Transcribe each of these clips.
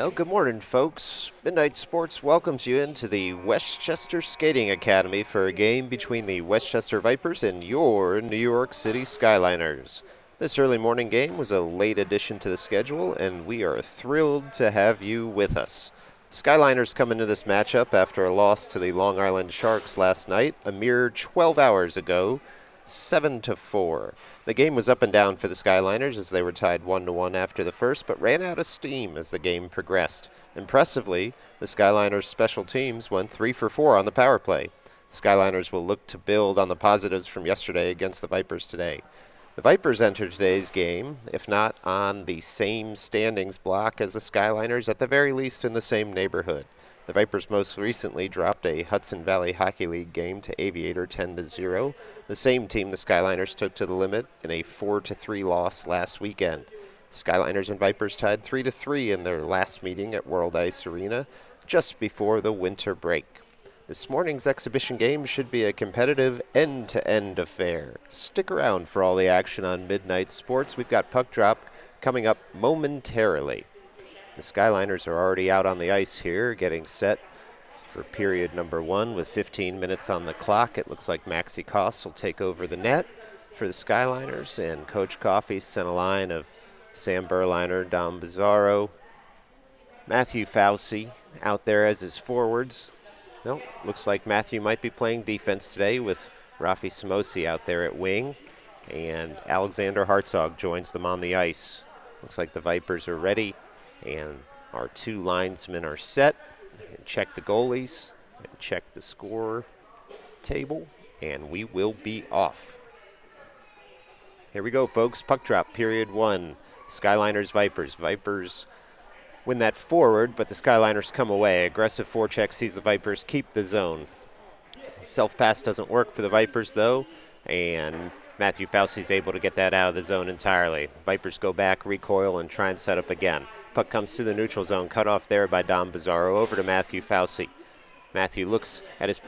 Well, good morning, folks. Midnight Sports welcomes you into the Westchester Skating Academy for a game between the Westchester Vipers and your New York City Skyliners. This early morning game was a late addition to the schedule, and we are thrilled to have you with us. Skyliners come into this matchup after a loss to the Long Island Sharks last night, a mere 12 hours ago, 7-4. The game was up and down for the Skyliners as they were tied 1-1 after the first, but ran out of steam as the game progressed. Impressively, the Skyliners' special teams went 3 for 4 on the power play. Skyliners will look to build on the positives from yesterday against the Vipers today. The Vipers enter today's game, if not on the same standings block as the Skyliners, at the very least in the same neighborhood. The Vipers most recently dropped a Hudson Valley Hockey League game to Aviator 10-0, the same team the Skyliners took to the limit in a 4-3 loss last weekend. Skyliners and Vipers tied 3-3 in their last meeting at World Ice Arena just before the winter break. This morning's exhibition game should be a competitive end-to-end affair. Stick around for all the action on Midnight Sports. We've got puck drop coming up momentarily. The Skyliners are already out on the ice here, getting set for period number 1 with 15 minutes on the clock. It looks like Maxie Koss will take over the net for the Skyliners, and Coach Coffey sent a line of Sam Berliner, Dom Bizzarro, Matthew Fauci out there as his forwards. No, looks like Matthew might be playing defense today with Rafi Samosi out there at wing, and Alexander Hartzog joins them on the ice. Looks like the Vipers are ready, and our two linesmen are set. And check the goalies, and check the score table, and we will be off. Here we go, folks. Puck drop, period 1. Skyliners, Vipers. Vipers win that forward, but the Skyliners come away. Aggressive forecheck sees the Vipers keep the zone. Self-pass doesn't work for the Vipers, though, and Matthew Fauci's able to get that out of the zone entirely. Vipers go back, recoil, and try and set up again. Puck comes through the neutral zone, cut off there by Dom Bizzarro, over to Matthew Fauci. Matthew looks at his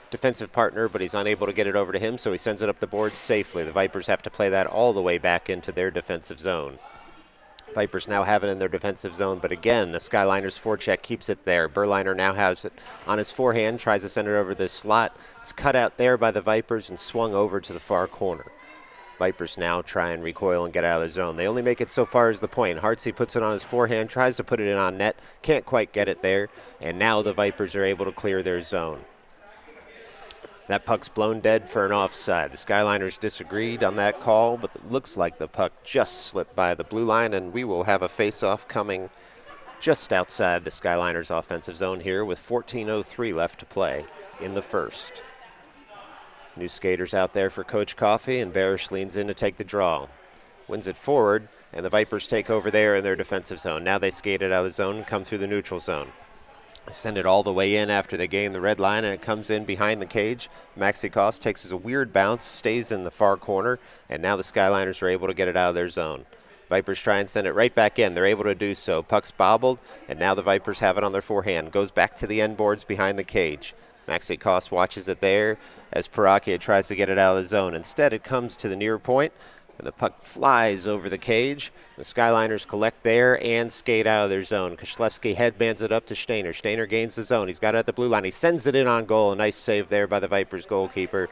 defensive partner, but he's unable to get it over to him, so he sends it up the board safely. The Vipers have to play that all the way back into their defensive zone. Vipers now have it in their defensive zone, but again, the Skyliners forecheck keeps it there. Berliner now has it on his forehand, tries to send it over the slot. It's cut out there by the Vipers and swung over to the far corner. Vipers now try and recoil and get out of the zone. They only make it so far as the point. Hartsey puts it on his forehand, tries to put it in on net, can't quite get it there, and now the Vipers are able to clear their zone. That puck's blown dead for an offside. The Skyliners disagreed on that call, but it looks like the puck just slipped by the blue line, and we will have a face-off coming just outside the Skyliners' offensive zone here with 14:03 left to play in the first. New skaters out there for Coach Coffey, and Barish leans in to take the draw. Wins it forward, and the Vipers take over there in their defensive zone. Now they skate it out of the zone and come through the neutral zone. Send it all the way in after they gain the red line, and it comes in behind the cage. Maxie Koss takes a weird bounce, stays in the far corner, and now the Skyliners are able to get it out of their zone. Vipers try and send it right back in. They're able to do so. Puck's bobbled, and now the Vipers have it on their forehand. Goes back to the end boards behind the cage. Maxie Koss watches it there as Parakia tries to get it out of the zone. Instead, it comes to the near point, and the puck flies over the cage. The Skyliners collect there and skate out of their zone. Koslewski headbands it up to Stainer. Stainer gains the zone. He's got it at the blue line. He sends it in on goal. A nice save there by the Vipers goalkeeper.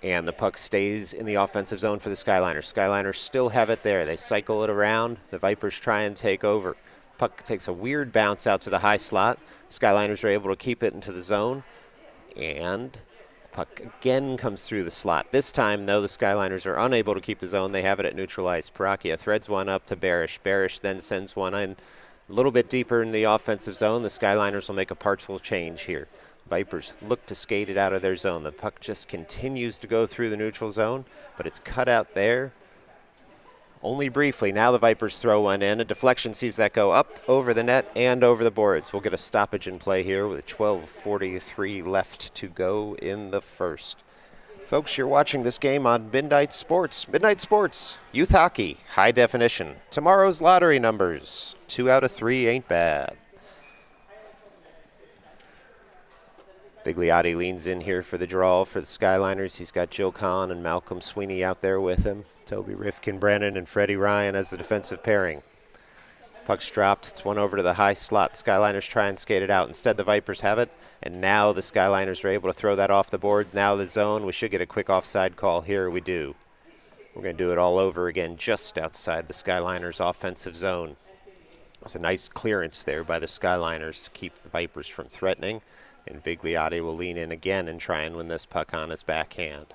And the puck stays in the offensive zone for the Skyliners. Skyliners still have it there. They cycle it around. The Vipers try and take over. Puck takes a weird bounce out to the high slot. Skyliners are able to keep it into the zone. And puck again comes through the slot. This time, though, the Skyliners are unable to keep the zone. They have it at neutral ice. Parakia threads one up to Barish. Barish then sends one in a little bit deeper in the offensive zone. The Skyliners will make a partial change here. Vipers look to skate it out of their zone. The puck just continues to go through the neutral zone, but it's cut out there only briefly. Now the Vipers throw one in. A deflection sees that go up over the net and over the boards. We'll get a stoppage in play here with 12:43 left to go in the first. Folks, you're watching this game on Midnight Sports. Midnight Sports, youth hockey, high definition. Tomorrow's lottery numbers, 2 out of 3 ain't bad. Bigliotti leans in here for the draw for the Skyliners. He's got Joe Kahn and Malcolm Sweeney out there with him. Toby Rifkin, Brennan, and Freddie Ryan as the defensive pairing. Puck's dropped. It's one over to the high slot. Skyliners try and skate it out. Instead, the Vipers have it, and now the Skyliners are able to throw that off the board. Now the zone. We should get a quick offside call here. We do. We're going to do it all over again just outside the Skyliners' offensive zone. It's a nice clearance there by the Skyliners to keep the Vipers from threatening, and Vigliotti will lean in again and try and win this puck on his backhand.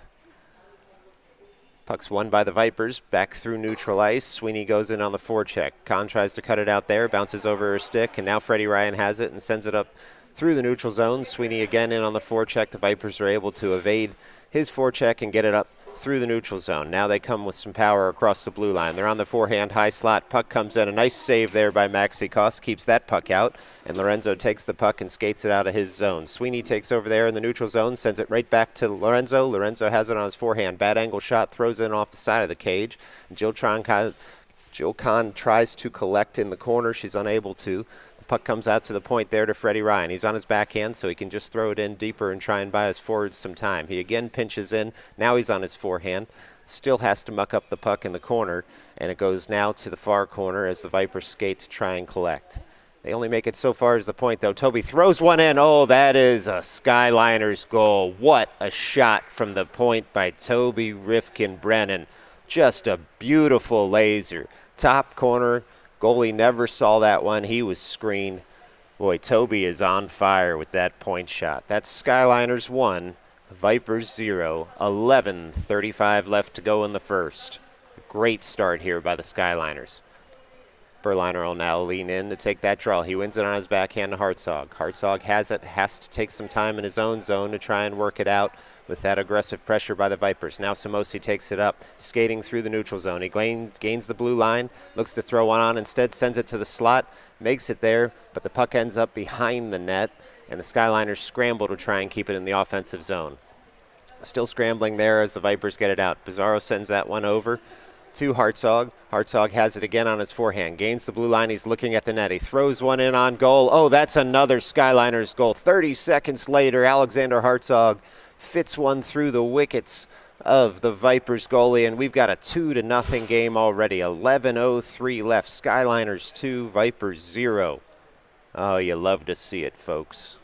Puck's won by the Vipers, back through neutral ice. Sweeney goes in on the forecheck. Kahn tries to cut it out there, bounces over her stick, and now Freddie Ryan has it and sends it up through the neutral zone. Sweeney again in on the forecheck. The Vipers are able to evade his forecheck and get it up through the neutral zone. Now they come with some power across the blue line. They're on the forehand high slot. Puck comes in. A nice save there by Maxi Koss. Keeps that puck out. And Lorenzo takes the puck and skates it out of his zone. Sweeney takes over there in the neutral zone. Sends it right back to Lorenzo. Lorenzo has it on his forehand. Bad angle shot. Throws it off the side of the cage. Jill Kahn tries to collect in the corner. She's unable to. Puck comes out to the point there to Freddie Ryan. He's on his backhand, so he can just throw it in deeper and try and buy his forwards some time. He again pinches in. Now he's on his forehand. Still has to muck up the puck in the corner, and it goes now to the far corner as the Vipers skate to try and collect. They only make it so far as the point, though. Toby throws one in. Oh, that is a Skyliners goal. What a shot from the point by Toby Rifkin-Brennan. Just a beautiful laser. Top corner. Goalie never saw that one. He was screened. Boy, Toby is on fire with that point shot. That's Skyliners 1, Vipers 0, 11:35 left to go in the first. Great start here by the Skyliners. Berliner will now lean in to take that draw. He wins it on his backhand to Hartzog. Hartzog has it, has to take some time in his own zone to try and work it out with that aggressive pressure by the Vipers. Now Samosi takes it up, skating through the neutral zone. He gains the blue line, looks to throw one on, instead sends it to the slot, makes it there, but the puck ends up behind the net, and the Skyliners scramble to try and keep it in the offensive zone. Still scrambling there as the Vipers get it out. Pizarro sends that one over to Hartzog. Hartzog has it again on his forehand. Gains the blue line. He's looking at the net. He throws one in on goal. Oh, that's another Skyliners goal. 30 seconds later, Alexander Hartzog fits one through the wickets of the Vipers goalie, and we've got a 2-0 game already. 11:03 left. Skyliners 2, Vipers 0. Oh, you love to see it, folks.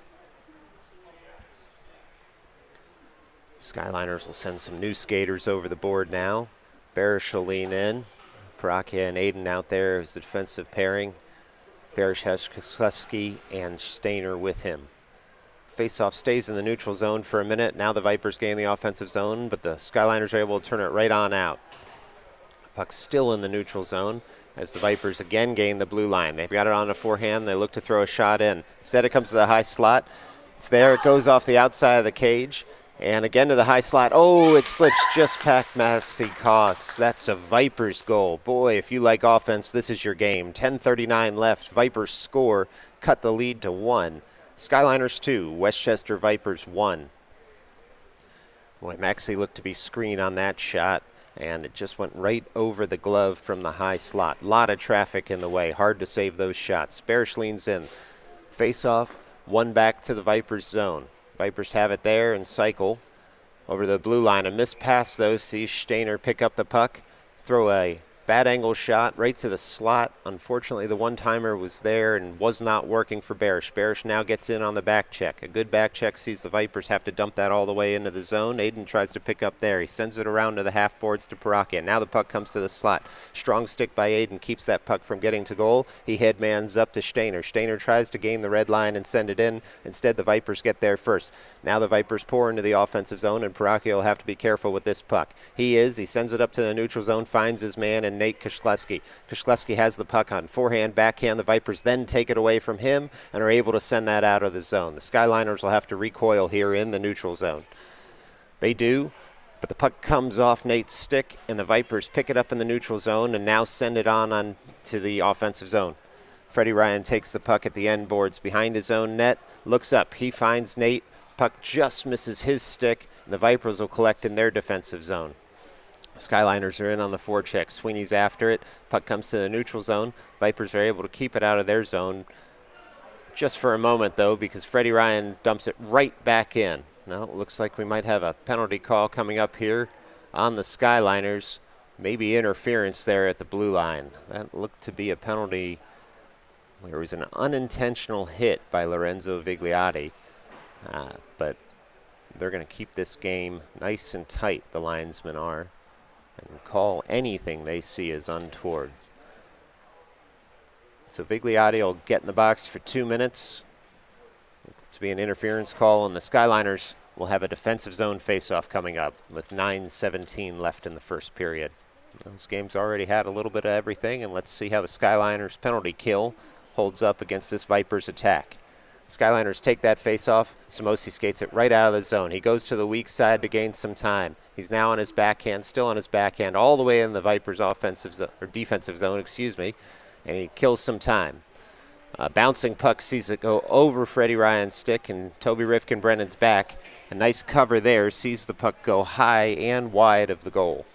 Skyliners will send some new skaters over the board now. Barish will lean in. Parachia and Aiden out there as the defensive pairing. Barish has Koslewski and Stainer with him. Faceoff stays in the neutral zone for a minute. Now the Vipers gain the offensive zone, but the Skyliners are able to turn it right on out. Puck's still in the neutral zone as the Vipers again gain the blue line. They've got it on the forehand. They look to throw a shot in. Instead, it comes to the high slot. It's there. It goes off the outside of the cage. And again to the high slot. Oh, it slips just past Maxi Koss. That's a Vipers goal. Boy, if you like offense, this is your game. 10:39 left. Vipers score. Cut the lead to 1. Skyliners 2, Westchester Vipers 1. Boy, Maxi looked to be screened on that shot, and it just went right over the glove from the high slot. A lot of traffic in the way. Hard to save those shots. Barish leans in. Face off, one back to the Vipers zone. Vipers have it there and cycle over the blue line. A missed pass, though. Sees Stainer pick up the puck, throw a bad angle shot right to the slot. Unfortunately, the one-timer was there and was not working for Barish. Barish now gets in on the back check. A good back check sees the Vipers have to dump that all the way into the zone. Aiden tries to pick up there. He sends it around to the half boards to Parachia. Now the puck comes to the slot. Strong stick by Aiden keeps that puck from getting to goal. He headmans up to Stainer. Stainer tries to gain the red line and send it in. Instead, the Vipers get there first. Now the Vipers pour into the offensive zone, and Parachia will have to be careful with this puck. He sends it up to the neutral zone, finds his man, and Nate Koslewski. Koslewski has the puck on forehand, backhand. The Vipers then take it away from him and are able to send that out of the zone. The Skyliners will have to recoil here in the neutral zone. They do, but the puck comes off Nate's stick, and the Vipers pick it up in the neutral zone and now send it on to the offensive zone. Freddie Ryan takes the puck at the end boards behind his own net, looks up. He finds Nate. Puck just misses his stick, and the Vipers will collect in their defensive zone. Skyliners are in on the forecheck. Sweeney's after it. Puck comes to the neutral zone. Vipers are able to keep it out of their zone just for a moment, though, because Freddie Ryan dumps it right back in. Now it looks like we might have a penalty call coming up here on the Skyliners. Maybe interference there at the blue line. That looked to be a penalty There was an unintentional hit by Lorenzo Vigliotti, but they're going to keep this game nice and tight, the linesmen are, and call anything they see as untoward. So Vigliotti will get in the box for 2 minutes to be an interference call, and the Skyliners will have a defensive zone faceoff coming up with 9:17 left in the first period. This game's already had a little bit of everything, and let's see how the Skyliners penalty kill holds up against this Vipers attack. Skyliners take that faceoff. Samosi skates it right out of the zone. He goes to the weak side to gain some time. He's now on his backhand, still on his backhand, all the way in the Vipers defensive zone, and he kills some time. Bouncing puck sees it go over Freddie Ryan's stick and Toby Rifkin-Brennan's back. A nice cover there, sees the puck go high and wide of the goal.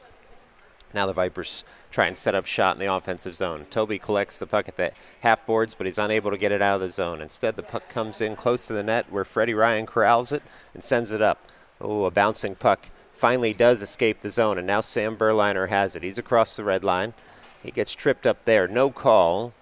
Now the Vipers try and set up shot in the offensive zone. Toby collects the puck at the half boards, but he's unable to get it out of the zone. Instead, the puck comes in close to the net where Freddie Ryan corrals it and sends it up. Oh, a bouncing puck finally does escape the zone, and now Sam Berliner has it. He's across the red line. He gets tripped up there. No call.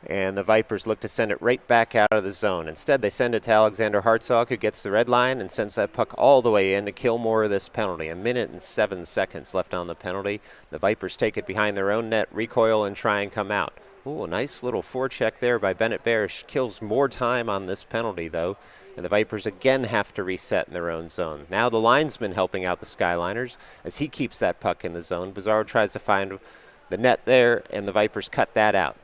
And the Vipers look to send it right back out of the zone. Instead, they send it to Alexander Hartzog, who gets the red line and sends that puck all the way in to kill more of this penalty. 1 minute and 7 seconds left on the penalty. The Vipers take it behind their own net, recoil, and try and come out. Ooh, a nice little forecheck there by Bennett Barish. Kills more time on this penalty, though. And the Vipers again have to reset in their own zone. Now the linesman helping out the Skyliners as he keeps that puck in the zone. Bizarro tries to find the net there, and the Vipers cut that out.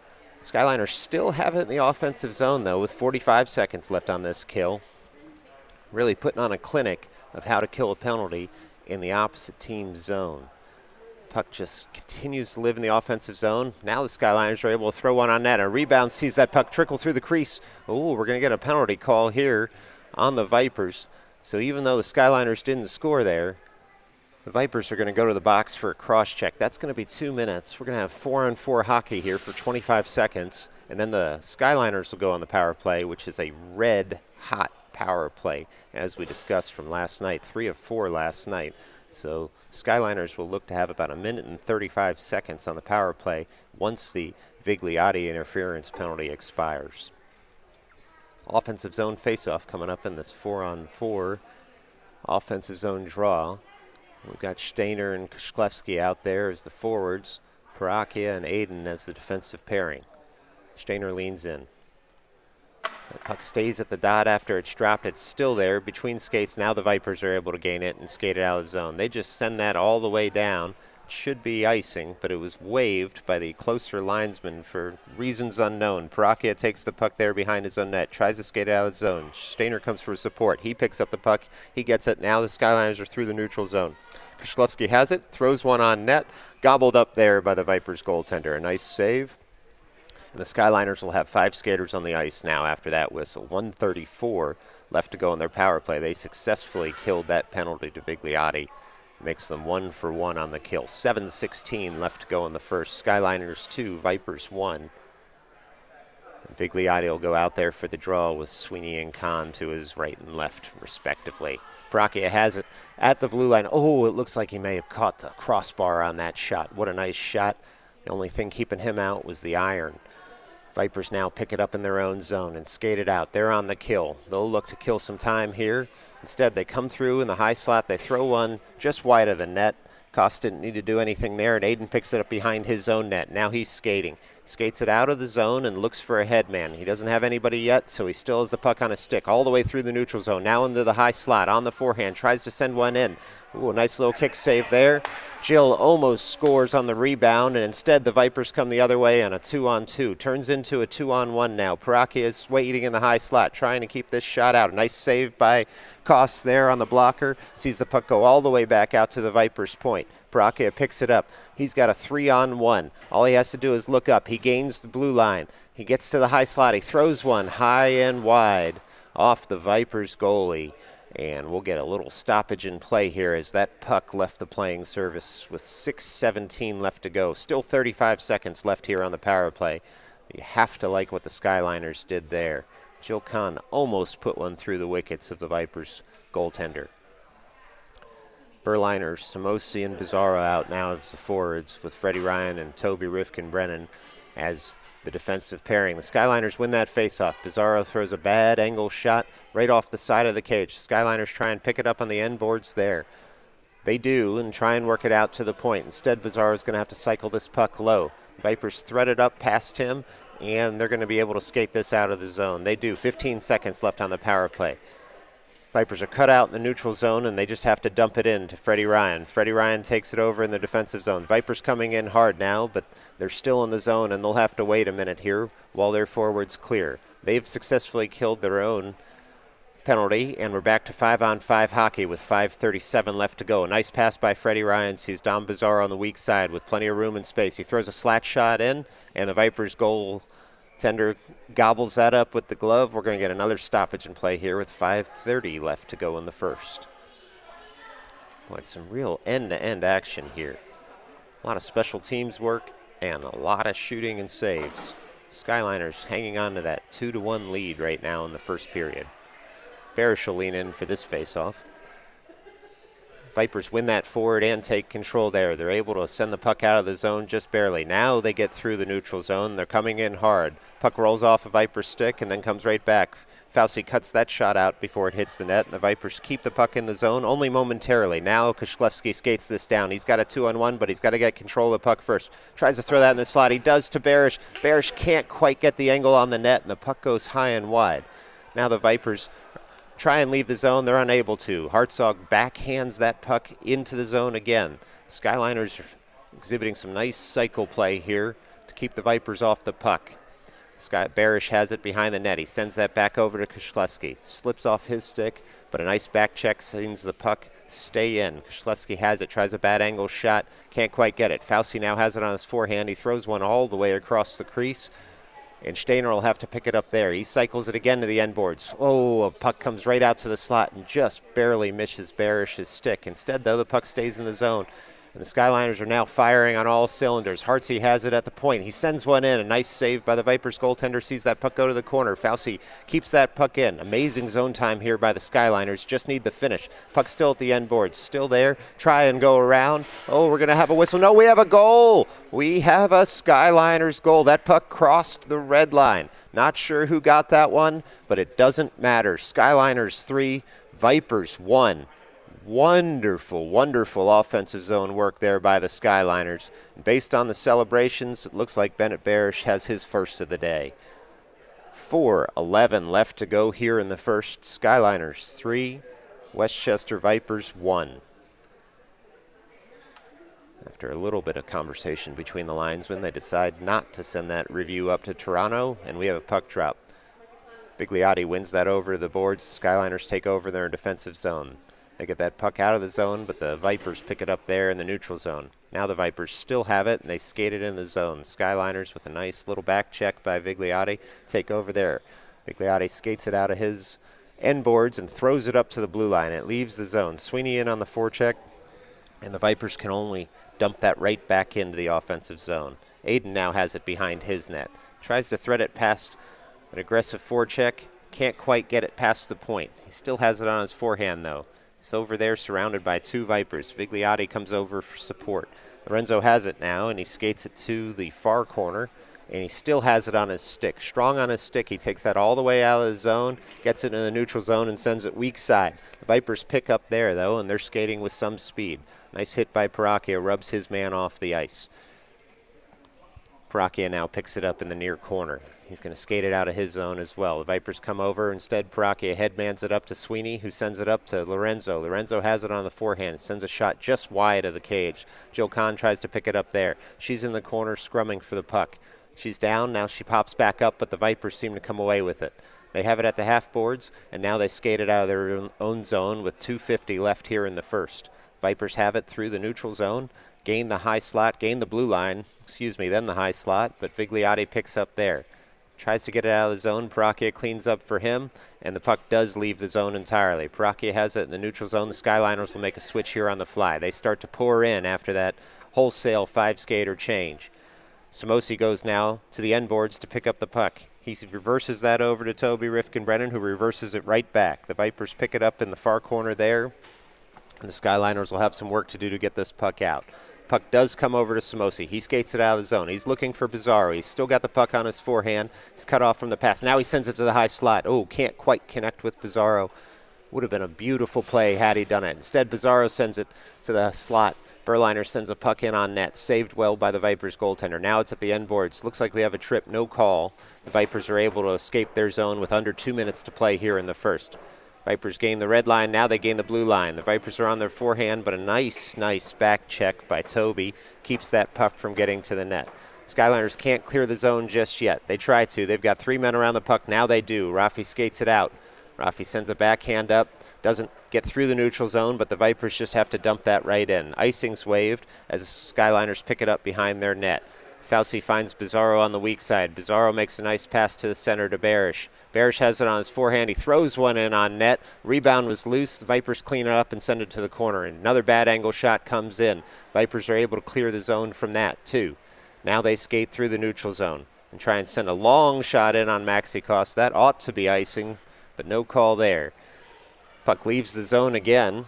Skyliners still have it in the offensive zone, though, with 45 seconds left on this kill. Really putting on a clinic of how to kill a penalty in the opposite team's zone. Puck just continues to live in the offensive zone. Now the Skyliners are able to throw one on net. A rebound sees that puck trickle through the crease. Oh, we're going to get a penalty call here on the Vipers. So even though the Skyliners didn't score there, the Vipers are going to go to the box for a cross-check. That's going to be 2 minutes. We're going to have 4-on-4 hockey here for 25 seconds. And then the Skyliners will go on the power play, which is a red-hot power play, as we discussed from last night. 3 of 4 last night. So Skyliners will look to have about 1 minute and 35 seconds on the power play once the Vigliotti interference penalty expires. Offensive zone faceoff coming up in this 4-on-4 offensive zone draw. We've got Stainer and Koshlewski out there as the forwards, Parakia and Aiden as the defensive pairing. Stainer leans in. The puck stays at the dot after it's dropped. It's still there between skates. Now the Vipers are able to gain it and skate it out of the zone. They just send that all the way down. It should be icing, but it was waived by the closer linesman for reasons unknown. Parakia takes the puck there behind his own net, tries to skate it out of the zone. Stainer comes for support. He picks up the puck. He gets it. Now the Skyliners are through the neutral zone. Koshlewski has it, throws one on net, gobbled up there by the Vipers goaltender. A nice save. And the Skyliners will have 5 skaters on the ice now after that whistle. 1:34 left to go in their power play. They successfully killed that penalty to Vigliotti. Makes them 1 for 1 on the kill. 7:16 left to go in the first. Skyliners 2, Vipers 1. Vigliotti will go out there for the draw with Sweeney and Kahn to his right and left, respectively. Parakia has it at the blue line. Oh, it looks like he may have caught the crossbar on that shot. What a nice shot. The only thing keeping him out was the iron. Vipers now pick it up in their own zone and skate it out. They're on the kill. They'll look to kill some time here. Instead, they come through in the high slot. They throw one just wide of the net. Koss didn't need to do anything there, and Aiden picks it up behind his own net. Now he's skating. Skates it out of the zone and looks for a headman. He doesn't have anybody yet, so he still has the puck on his stick all the way through the neutral zone. Now into the high slot on the forehand. Tries to send one in. Ooh, a nice little kick save there. Jill almost scores on the rebound, and instead the Vipers come the other way on a 2-on-2. Turns into a 2-on-1 now. Parakia is waiting in the high slot, trying to keep this shot out. A nice save by Koss there on the blocker. Sees the puck go all the way back out to the Vipers' point. Parakia picks it up. He's got a 3-on-1. All he has to do is look up. He gains the blue line. He gets to the high slot. He throws one high and wide off the Vipers' goalie. And we'll get a little stoppage in play here as that puck left the playing surface with 6:17 left to go. Still 35 seconds left here on the power play. You have to like what the Skyliners did there. Jill Kahn almost put one through the wickets of the Vipers goaltender. Berliner, Samosi, and Bizarro out now as the forwards with Freddie Ryan and Toby Rifkin-Brennan as the defensive pairing. The Skyliners win that faceoff. Bizarro throws a bad angle shot right off the side of the cage. Skyliners try and pick it up on the end boards there. They do and try and work it out to the point. Instead, Bizarro's going to have to cycle this puck low. Vipers thread it up past him, and they're going to be able to skate this out of the zone. They do. 15 seconds left on the power play. Vipers are cut out in the neutral zone, and they just have to dump it in to Freddie Ryan. Freddie Ryan takes it over in the defensive zone. Vipers coming in hard now, but they're still in the zone, and they'll have to wait a minute here while their forwards clear. They've successfully killed their own penalty, and we're back to 5-on-5 hockey with 5:37 left to go. A nice pass by Freddie Ryan. Sees Dom Bizarro on the weak side with plenty of room and space. He throws a slat shot in, and the Vipers goaltender gobbles that up with the glove. We're going to get another stoppage in play here with 5:30 left to go in the first. Boy, some real end-to-end action here. A lot of special teams work and a lot of shooting and saves. Skyliners hanging on to that 2-1 lead right now in the first period. Barish will lean in for this faceoff. Vipers win that forward and take control there. They're able to send the puck out of the zone just barely. Now they get through the neutral zone. They're coming in hard. Puck rolls off a Viper stick and then comes right back. Fauci cuts that shot out before it hits the net, and the Vipers keep the puck in the zone only momentarily. Now Kozlowski skates this down. He's got a 2-on-1, but he's got to get control of the puck first. Tries to throw that in the slot. He does to Barish. Barish can't quite get the angle on the net, and the puck goes high and wide. Now the Vipers try and leave the zone. They're unable to. Hartzog backhands that puck into the zone again. Skyliners are exhibiting some nice cycle play here to keep the Vipers off the puck. Scott Barish has it behind the net. He sends that back over to Kozlowski. Slips off his stick, but a nice back check sends the puck stay in. Kozlowski has it, tries a bad angle shot, can't quite get it. Fauci now has it on his forehand. He throws one all the way across the crease, and Stainer will have to pick it up there. He cycles it again to the end boards. Oh, a puck comes right out to the slot and just barely misses Barish's stick. Instead, though, the puck stays in the zone. And the Skyliners are now firing on all cylinders. Hartsey has it at the point. He sends one in. A nice save by the Vipers goaltender. Sees that puck go to the corner. Fauci keeps that puck in. Amazing zone time here by the Skyliners. Just need the finish. Puck still at the end boards. Still there. Try and go around. Oh, we're going to have a whistle. No, we have a goal. We have a Skyliners goal. That puck crossed the red line. Not sure who got that one, but it doesn't matter. Skyliners 3, Vipers 1. Wonderful, wonderful offensive zone work there by the Skyliners. Based on the celebrations, it looks like Bennett Barish has his first of the day. 4:11 left to go here in the first. Skyliners 3, Westchester Vipers 1. After a little bit of conversation between the linesmen, they decide not to send that review up to Toronto, and we have a puck drop. Bigliotti wins that over the boards. Skyliners take over their defensive zone. They get that puck out of the zone, but the Vipers pick it up there in the neutral zone. Now the Vipers still have it, and they skate it in the zone. Skyliners, with a nice little back check by Vigliotti, take over there. Vigliotti skates it out of his end boards and throws it up to the blue line. It leaves the zone. Sweeney in on the forecheck, and the Vipers can only dump that right back into the offensive zone. Aiden now has it behind his net. Tries to thread it past an aggressive forecheck. Can't quite get it past the point. He still has it on his forehand, though. He's over there surrounded by two Vipers. Vigliotti comes over for support. Lorenzo has it now, and he skates it to the far corner, and he still has it on his stick. Strong on his stick. He takes that all the way out of the zone, gets it in the neutral zone, and sends it weak side. The Vipers pick up there, though, and they're skating with some speed. Nice hit by Paracchia, rubs his man off the ice. Paracchia now picks it up in the near corner. He's going to skate it out of his zone as well. The Vipers come over. Instead, Paracchia headmans it up to Sweeney, who sends it up to Lorenzo. Lorenzo has it on the forehand. Sends a shot just wide of the cage. Jill Kahn tries to pick it up there. She's in the corner scrumming for the puck. She's down. Now she pops back up, but the Vipers seem to come away with it. They have it at the half boards, and now they skate it out of their own zone with 2:50 left here in the first. Vipers have it through the neutral zone. Gain the high slot, gain the blue line, then the high slot, but Vigliotti picks up there. Tries to get it out of the zone. Paracchia cleans up for him, and the puck does leave the zone entirely. Paracchia has it in the neutral zone. The Skyliners will make a switch here on the fly. They start to pour in after that wholesale five-skater change. Samosi goes now to the end boards to pick up the puck. He reverses that over to Toby Rifkin-Brennan, who reverses it right back. The Vipers pick it up in the far corner there, and the Skyliners will have some work to do to get this puck out. Puck does come over to Samosi. He skates it out of the zone. He's looking for Bizarro. He's still got the puck on his forehand. He's cut off from the pass. Now he sends it to the high slot. Oh, can't quite connect with Bizarro. Would have been a beautiful play had he done it. Instead, Bizarro sends it to the slot. Berliner sends a puck in on net. Saved well by the Vipers goaltender. Now it's at the end boards. Looks like we have a trip. No call. The Vipers are able to escape their zone with under 2 minutes to play here in the first. Vipers gain the red line. Now they gain the blue line. The Vipers are on their forehand, but a nice back check by Toby keeps that puck from getting to the net. Skyliners can't clear the zone just yet. They try to. They've got 3 men around the puck. Now they do. Rafi skates it out. Rafi sends a backhand up. Doesn't get through the neutral zone, but the Vipers just have to dump that right in. Icing's waved as the Skyliners pick it up behind their net. Fauci finds Bizarro on the weak side. Bizarro makes a nice pass to the center to Barish. Barish has it on his forehand. He throws one in on net. Rebound was loose. The Vipers clean it up and send it to the corner. And another bad angle shot comes in. Vipers are able to clear the zone from that, too. Now they skate through the neutral zone and try and send a long shot in on Maxi Koss. That ought to be icing, but no call there. Puck leaves the zone again.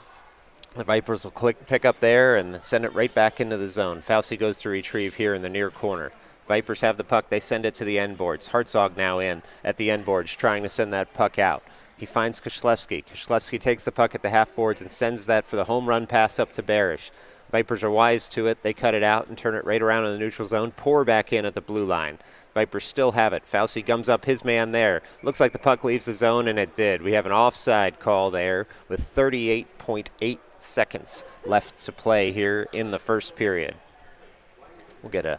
The Vipers will pick up there and send it right back into the zone. Fauci goes to retrieve here in the near corner. Vipers have the puck. They send it to the end boards. Hartzog now in at the end boards trying to send that puck out. He finds Koslevsky. Koslevsky takes the puck at the half boards and sends that for the home run pass up to Barish. Vipers are wise to it. They cut it out and turn it right around in the neutral zone. Pour back in at the blue line. Vipers still have it. Fauci gums up his man there. Looks like the puck leaves the zone, and it did. We have an offside call there with 38.8 seconds left to play here in the first period. We'll get a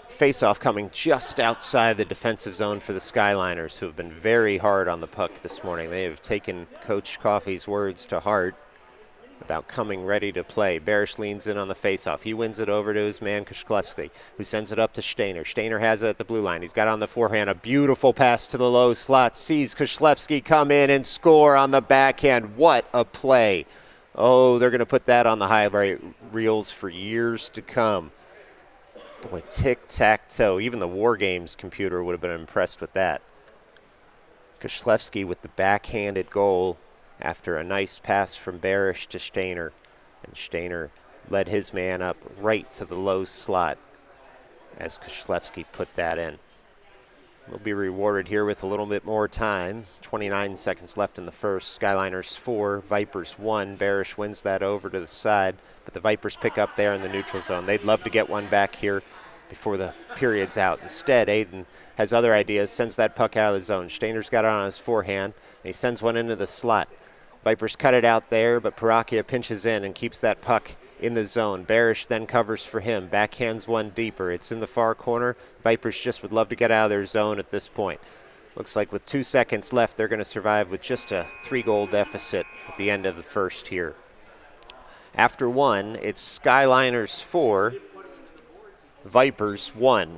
face-off coming just outside the defensive zone for the Skyliners, who have been very hard on the puck this morning. They have taken Coach Coffey's words to heart about coming ready to play. Barish leans in on the face-off. He wins it over to his man Koslevsky, who sends it up to Stainer. Stainer has it at the blue line. He's got on the forehand. A beautiful pass to the low slot. Sees Koslevsky come in and score on the backhand. What a play. Oh, they're going to put that on the highlight reels for years to come. Boy, tic-tac-toe. Even the War Games computer would have been impressed with that. Koslevsky with the backhanded goal after a nice pass from Barish to Stainer. And Stainer led his man up right to the low slot as Koslevsky put that in. We'll be rewarded here with a little bit more time. 29 seconds left in the first. Skyliners 4, Vipers 1. Barish wins that over to the side, but the Vipers pick up there in the neutral zone. They'd love to get one back here before the period's out. Instead, Aiden has other ideas, sends that puck out of the zone. Stainer's got it on his forehand, and he sends one into the slot. Vipers cut it out there, but Parakia pinches in and keeps that puck in the zone. Barish then covers for him. Backhands one deeper. It's in the far corner. Vipers just would love to get out of their zone at this point. Looks like with 2 seconds left, they're going to survive with just a 3-goal deficit at the end of the first here. After one, it's Skyliners 4, Vipers 1.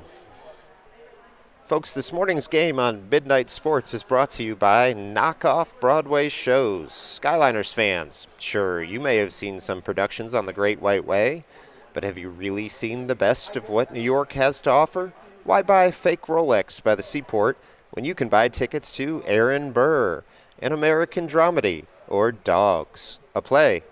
Folks, this morning's game on Midnight Sports is brought to you by Knockoff Broadway Shows. Skyliners fans, sure, you may have seen some productions on the Great White Way, but have you really seen the best of what New York has to offer? Why buy fake Rolex by the Seaport when you can buy tickets to Aaron Burr, An American Dramedy, or Dogs, a play?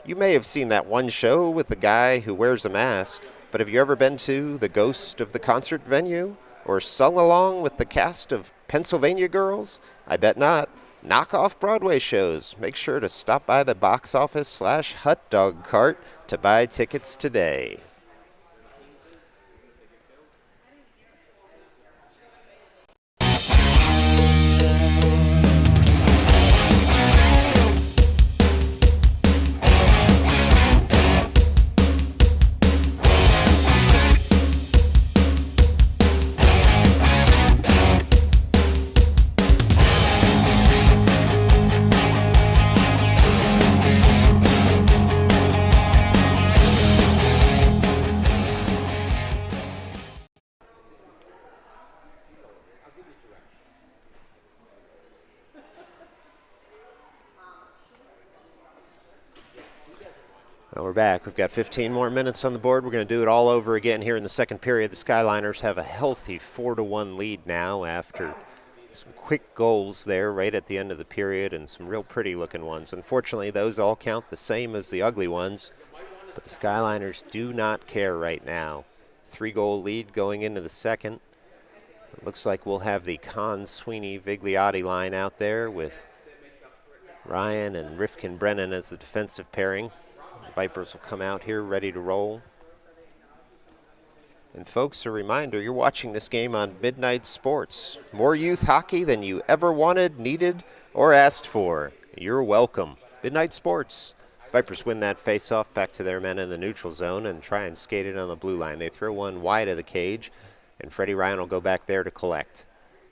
You may have seen that one show with the guy who wears a mask, but have you ever been to the Ghost of the Concert Venue? Or sung along with the cast of Pennsylvania Girls? I bet not. Knockoff Broadway Shows. Make sure to stop by the box office/hot dog cart to buy tickets today. Well, we're back. We've got 15 more minutes on the board. We're going to do it all over again here in the second period. The Skyliners have a healthy 4-1 lead now after some quick goals there right at the end of the period and some real pretty looking ones. Unfortunately, those all count the same as the ugly ones. But the Skyliners do not care right now. 3-goal lead going into the second. It looks like we'll have the Con Sweeney Vigliotti line out there with Ryan and Rifkin Brennan as the defensive pairing. The Vipers will come out here ready to roll. And folks, a reminder, you're watching this game on Midnight Sports. More youth hockey than you ever wanted, needed, or asked for. You're welcome. Midnight Sports. Vipers win that face-off back to their men in the neutral zone and try and skate it on the blue line. They throw one wide of the cage, and Freddie Ryan will go back there to collect.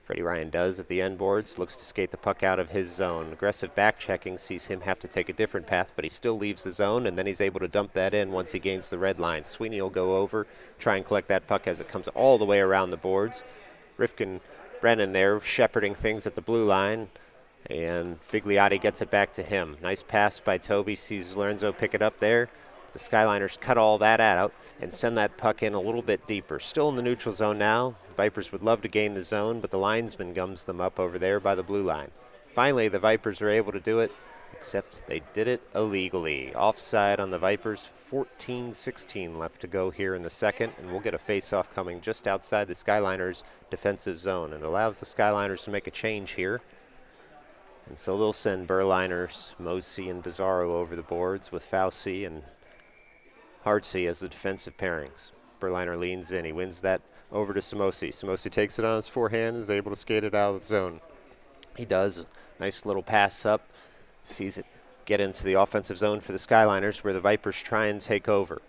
Freddie Ryan does at the end boards, looks to skate the puck out of his zone. Aggressive back-checking sees him have to take a different path, but he still leaves the zone, and then he's able to dump that in once he gains the red line. Sweeney will go over, try and collect that puck as it comes all the way around the boards. Rifkin Brennan there shepherding things at the blue line, and Vigliotti gets it back to him. Nice pass by Toby, sees Lorenzo pick it up there. The Skyliners cut all that out and send that puck in a little bit deeper. Still in the neutral zone now. Vipers would love to gain the zone, but the linesman gums them up over there by the blue line. Finally, the Vipers are able to do it, except they did it illegally. Offside on the Vipers, 14-16 left to go here in the second, and we'll get a face-off coming just outside the Skyliners' defensive zone. It allows the Skyliners to make a change here. And so they'll send Berliners, Mosi, and Bizarro over the boards with Fauci and Hartsey as the defensive pairings. Berliner leans in. He wins that over to Samosi. Samosi takes it on his forehand and is able to skate it out of the zone. He does. Nice little pass up. Sees it get into the offensive zone for the Skyliners where the Vipers try and take over.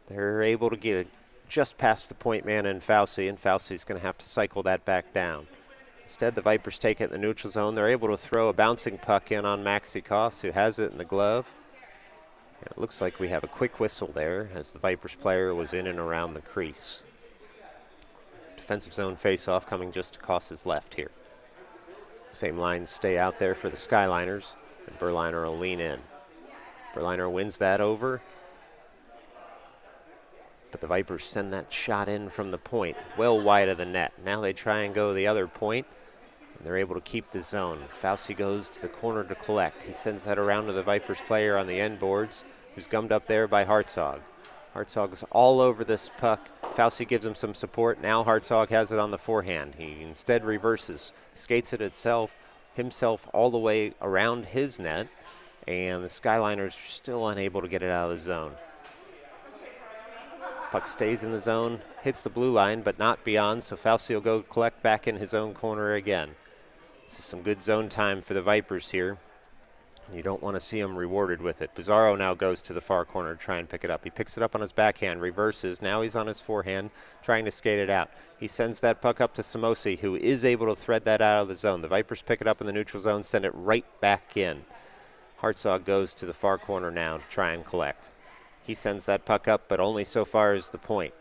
They're able to get it just past the point man and Fauci's going to have to cycle that back down. Instead, the Vipers take it in the neutral zone. They're able to throw a bouncing puck in on Maxi Koss, who has it in the glove. And it looks like we have a quick whistle there as the Vipers player was in and around the crease. Defensive zone face-off coming just to Koss's left here. Same lines stay out there for the Skyliners, and Berliner will lean in. Berliner wins that over, but the Vipers send that shot in from the point, well wide of the net. Now they try and go the other point, and they're able to keep the zone. Fauci goes to the corner to collect. He sends that around to the Vipers player on the end boards, who's gummed up there by Hartzog. Hartzog's all over this puck. Fauci gives him some support. Now Hartzog has it on the forehand. He instead reverses, skates it himself all the way around his net, and the Skyliners are still unable to get it out of the zone. Puck stays in the zone, hits the blue line, but not beyond, so Fauci will go collect back in his own corner again. This is some good zone time for the Vipers here. You don't want to see him rewarded with it. Bizarro now goes to the far corner to try and pick it up. He picks it up on his backhand, reverses. Now he's on his forehand, trying to skate it out. He sends that puck up to Samosi, who is able to thread that out of the zone. The Vipers pick it up in the neutral zone, send it right back in. Hartzog goes to the far corner now to try and collect. He sends that puck up, but only so far as the point.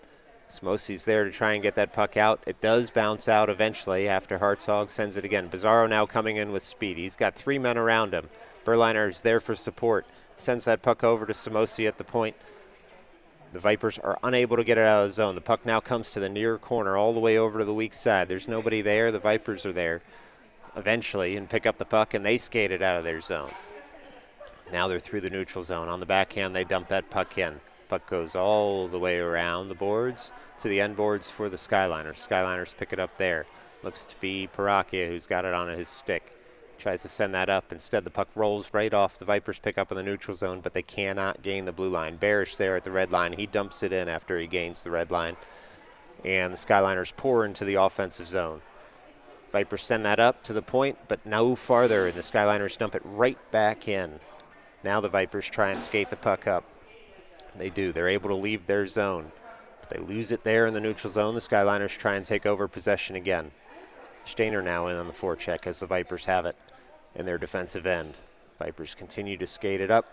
Samosi's there to try and get that puck out. It does bounce out eventually after Hartzog sends it again. Bizarro now coming in with speed. He's got 3 men around him. Berliner is there for support. Sends that puck over to Samosi at the point. The Vipers are unable to get it out of the zone. The puck now comes to the near corner all the way over to the weak side. There's nobody there. The Vipers are there eventually and pick up the puck, and they skate it out of their zone. Now they're through the neutral zone. On the backhand, they dump that puck in. Puck goes all the way around the boards to the end boards for the Skyliners. Skyliners pick it up there. Looks to be Paracchia who's got it on his stick. Tries to send that up. Instead, the puck rolls right off the Vipers pick up in the neutral zone, but they cannot gain the blue line. Barish there at the red line. He dumps it in after he gains the red line. And the Skyliners pour into the offensive zone. Vipers send that up to the point, but no farther, and the Skyliners dump it right back in. Now the Vipers try and skate the puck up. They do. They're able to leave their zone. But they lose it there in the neutral zone. The Skyliners try and take over possession again. Stainer now in on the forecheck as the Vipers have it in their defensive end. Vipers continue to skate it up.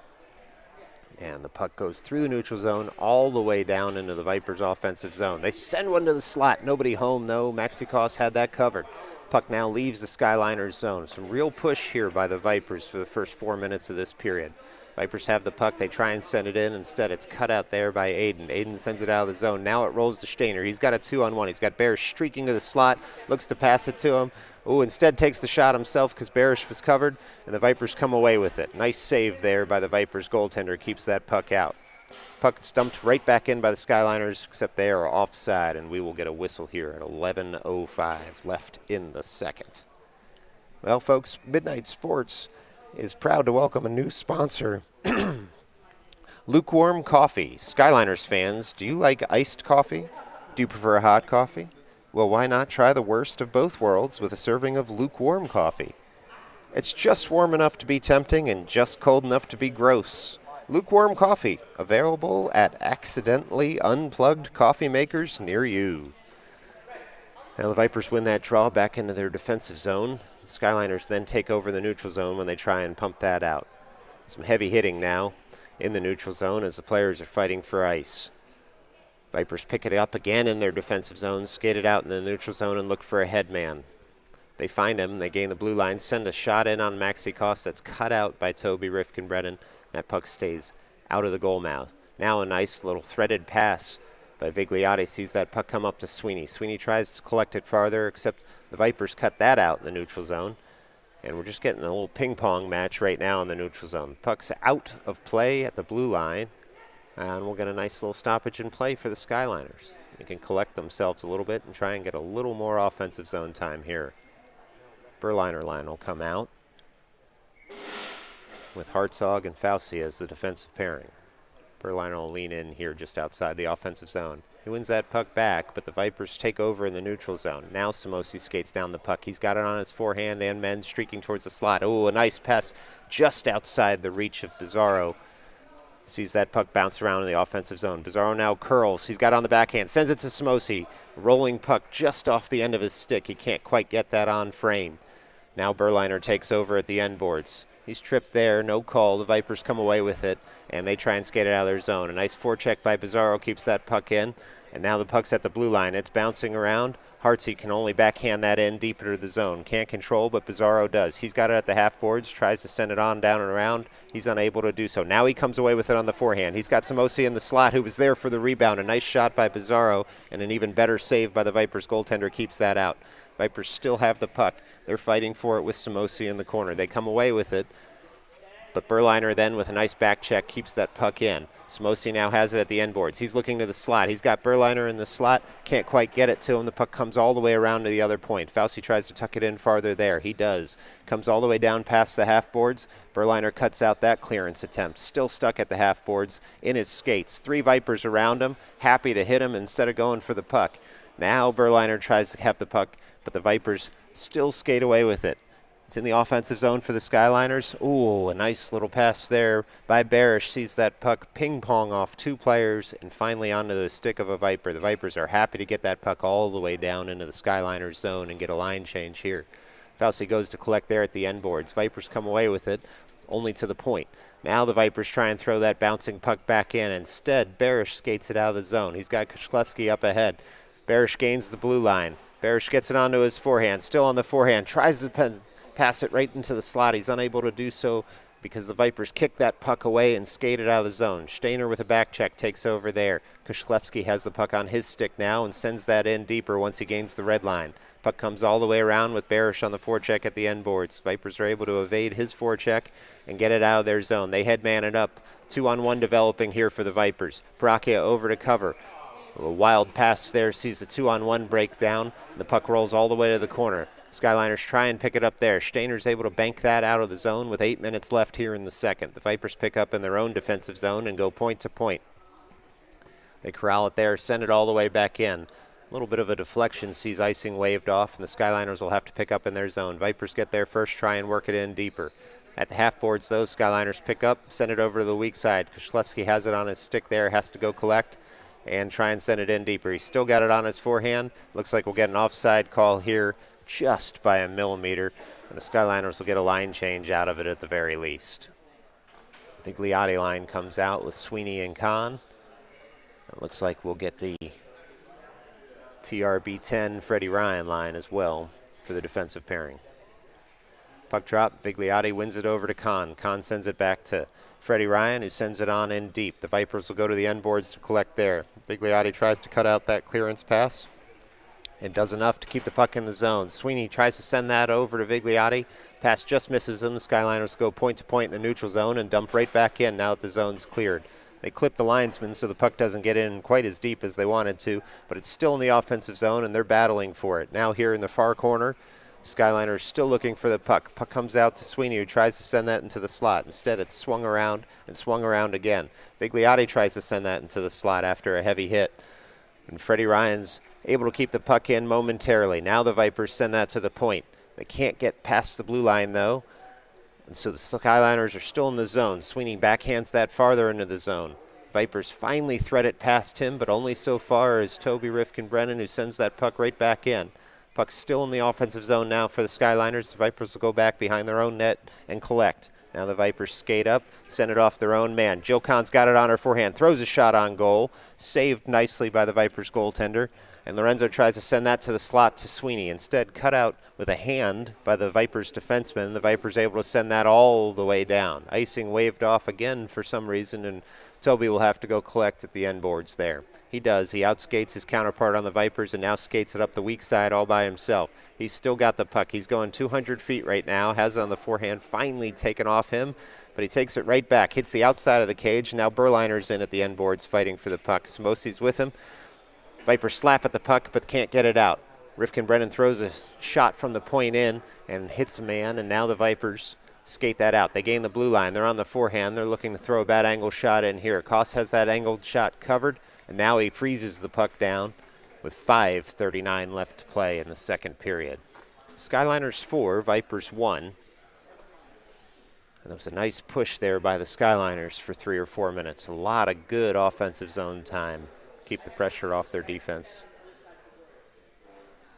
And the puck goes through the neutral zone all the way down into the Vipers' offensive zone. They send one to the slot. Nobody home, though. Maxi Koss had that covered. Puck now leaves the Skyliners' zone. Some real push here by the Vipers for the first 4 minutes of this period. Vipers have the puck. They try and send it in. Instead, it's cut out there by Aiden. Aiden sends it out of the zone. Now it rolls to Stainer. He's got a 2-on-1. He's got Bear streaking to the slot. Looks to pass it to him. Ooh, instead takes the shot himself because Barish was covered, and the Vipers come away with it. Nice save there by the Vipers goaltender, keeps that puck out. Puck dumped right back in by the Skyliners, except they are offside, and we will get a whistle here at 11:05 left in the second. Well, folks, Midnight Sports is proud to welcome a new sponsor, Lukewarm Coffee. Skyliners fans, do you like iced coffee? Do you prefer hot coffee? Well, why not try the worst of both worlds with a serving of lukewarm coffee? It's just warm enough to be tempting and just cold enough to be gross. Lukewarm coffee, available at accidentally unplugged coffee makers near you. Now the Vipers win that draw back into their defensive zone. The Skyliners then take over the neutral zone when they try and pump that out. Some heavy hitting now in the neutral zone as the players are fighting for ice. Vipers pick it up again in their defensive zone, skate it out in the neutral zone, and look for a head man. They find him, they gain the blue line, send a shot in on Maxi Koss that's cut out by Toby Rifkin-Brennan. That puck stays out of the goal mouth. Now a nice little threaded pass by Vigliotti, sees that puck come up to Sweeney. Sweeney tries to collect it farther, except the Vipers cut that out in the neutral zone. And we're just getting a little ping-pong match right now in the neutral zone. Puck's out of play at the blue line. And we'll get a nice little stoppage in play for the Skyliners. They can collect themselves a little bit and try and get a little more offensive zone time here. Berliner line will come out with Hartzog and Fauci as the defensive pairing. Berliner will lean in here just outside the offensive zone. He wins that puck back, but the Vipers take over in the neutral zone. Now Samosi skates down the puck. He's got it on his forehand and men streaking towards the slot. Oh, a nice pass just outside the reach of Bizarro. Sees that puck bounce around in the offensive zone. Bizarro now curls. He's got it on the backhand. Sends it to Samosi. Rolling puck just off the end of his stick. He can't quite get that on frame. Now Berliner takes over at the end boards. He's tripped there. No call. The Vipers come away with it, and they try and skate it out of their zone. A nice forecheck by Bizarro keeps that puck in. And now the puck's at the blue line. It's bouncing around. Hartsey can only backhand that in deeper to the zone. Can't control, but Bizarro does. He's got it at the half boards, tries to send it on down and around. He's unable to do so. Now he comes away with it on the forehand. He's got Samosi in the slot, who was there for the rebound. A nice shot by Bizarro, and an even better save by the Vipers goaltender keeps that out. Vipers still have the puck. They're fighting for it with Samosi in the corner. They come away with it, but Berliner then with a nice back check keeps that puck in. Samosi now has it at the end boards. He's looking to the slot. He's got Berliner in the slot. Can't quite get it to him. The puck comes all the way around to the other point. Fauci tries to tuck it in farther there. He does. Comes all the way down past the half boards. Berliner cuts out that clearance attempt. Still stuck at the half boards in his skates. 3 Vipers around him, happy to hit him instead of going for the puck. Now Berliner tries to have the puck, but the Vipers still skate away with it. It's in the offensive zone for the Skyliners. Ooh, a nice little pass there by Barish. Sees that puck ping-pong off 2 players and finally onto the stick of a Viper. The Vipers are happy to get that puck all the way down into the Skyliners zone and get a line change here. Fauci goes to collect there at the end boards. Vipers come away with it, only to the point. Now the Vipers try and throw that bouncing puck back in. Instead, Barish skates it out of the zone. He's got Kozlowski up ahead. Barish gains the blue line. Barish gets it onto his forehand. Still on the forehand. Tries to pass it right into the slot. He's unable to do so because the Vipers kick that puck away and skate it out of the zone. Stainer with a back check takes over there. Kozlowski has the puck on his stick now and sends that in deeper once he gains the red line. Puck comes all the way around with Barish on the forecheck at the end boards. Vipers are able to evade his forecheck and get it out of their zone. They headman it up. 2-on-1 developing here for the Vipers. Brachia over to cover. A wild pass there, sees the 2-on-1 breakdown. The puck rolls all the way to the corner. Skyliners try and pick it up there. Stainer's able to bank that out of the zone with 8 minutes left here in the second. The Vipers pick up in their own defensive zone and go point to point. They corral it there, send it all the way back in. A little bit of a deflection, sees icing waved off, and the Skyliners will have to pick up in their zone. Vipers get there first, try and work it in deeper. At the half boards, though, Skyliners pick up, send it over to the weak side. Kozlowski has it on his stick there, has to go collect and try and send it in deeper. He's still got it on his forehand. Looks like we'll get an offside call here just by a millimeter, and the Skyliners will get a line change out of it at the very least. Vigliotti line comes out with Sweeney and Kahn. It looks like we'll get the TRB-10 Freddie Ryan line as well for the defensive pairing. Puck drop, Vigliotti wins it over to Kahn. Kahn sends it back to Freddie Ryan, who sends it on in deep. The Vipers will go to the end boards to collect there. Vigliotti tries to cut out that clearance pass and does enough to keep the puck in the zone. Sweeney tries to send that over to Vigliotti. Pass just misses him. The Skyliners go point to point in the neutral zone and dump right back in now that the zone's cleared. They clip the linesman so the puck doesn't get in quite as deep as they wanted to, but it's still in the offensive zone and they're battling for it. Now here in the far corner, Skyliners still looking for the puck. Puck comes out to Sweeney, who tries to send that into the slot. Instead, it's swung around and swung around again. Vigliotti tries to send that into the slot after a heavy hit. And Freddie Ryan's able to keep the puck in momentarily. Now the Vipers send that to the point. They can't get past the blue line, though. And so the Skyliners are still in the zone. Sweeney backhands that farther into the zone. Vipers finally thread it past him, but only so far as Toby Rifkin-Brennan, who sends that puck right back in. Puck's still in the offensive zone now for the Skyliners. The Vipers will go back behind their own net and collect. Now the Vipers skate up, send it off their own man. Jill Kahn's got it on her forehand, throws a shot on goal. Saved nicely by the Vipers goaltender. And Lorenzo tries to send that to the slot to Sweeney. Instead, cut out with a hand by the Vipers defenseman. The Vipers able to send that all the way down. Icing waved off again for some reason, and Toby will have to go collect at the end boards there. He does. He outskates his counterpart on the Vipers and now skates it up the weak side all by himself. He's still got the puck. He's going 200 feet right now. Has it on the forehand. Finally taken off him, but he takes it right back. Hits the outside of the cage. Now Berliner's in at the end boards fighting for the puck. Samosi's with him. Vipers slap at the puck but can't get it out. Rifkin-Brennan throws a shot from the point in and hits a man, and now the Vipers skate that out. They gain the blue line. They're on the forehand. They're looking to throw a bad angle shot in here. Koss has that angled shot covered, and now he freezes the puck down with 5:39 left to play in the second period. Skyliners 4, Vipers 1. And that was a nice push there by the Skyliners for 3 or 4 minutes. A lot of good offensive zone time. Keep the pressure off their defense.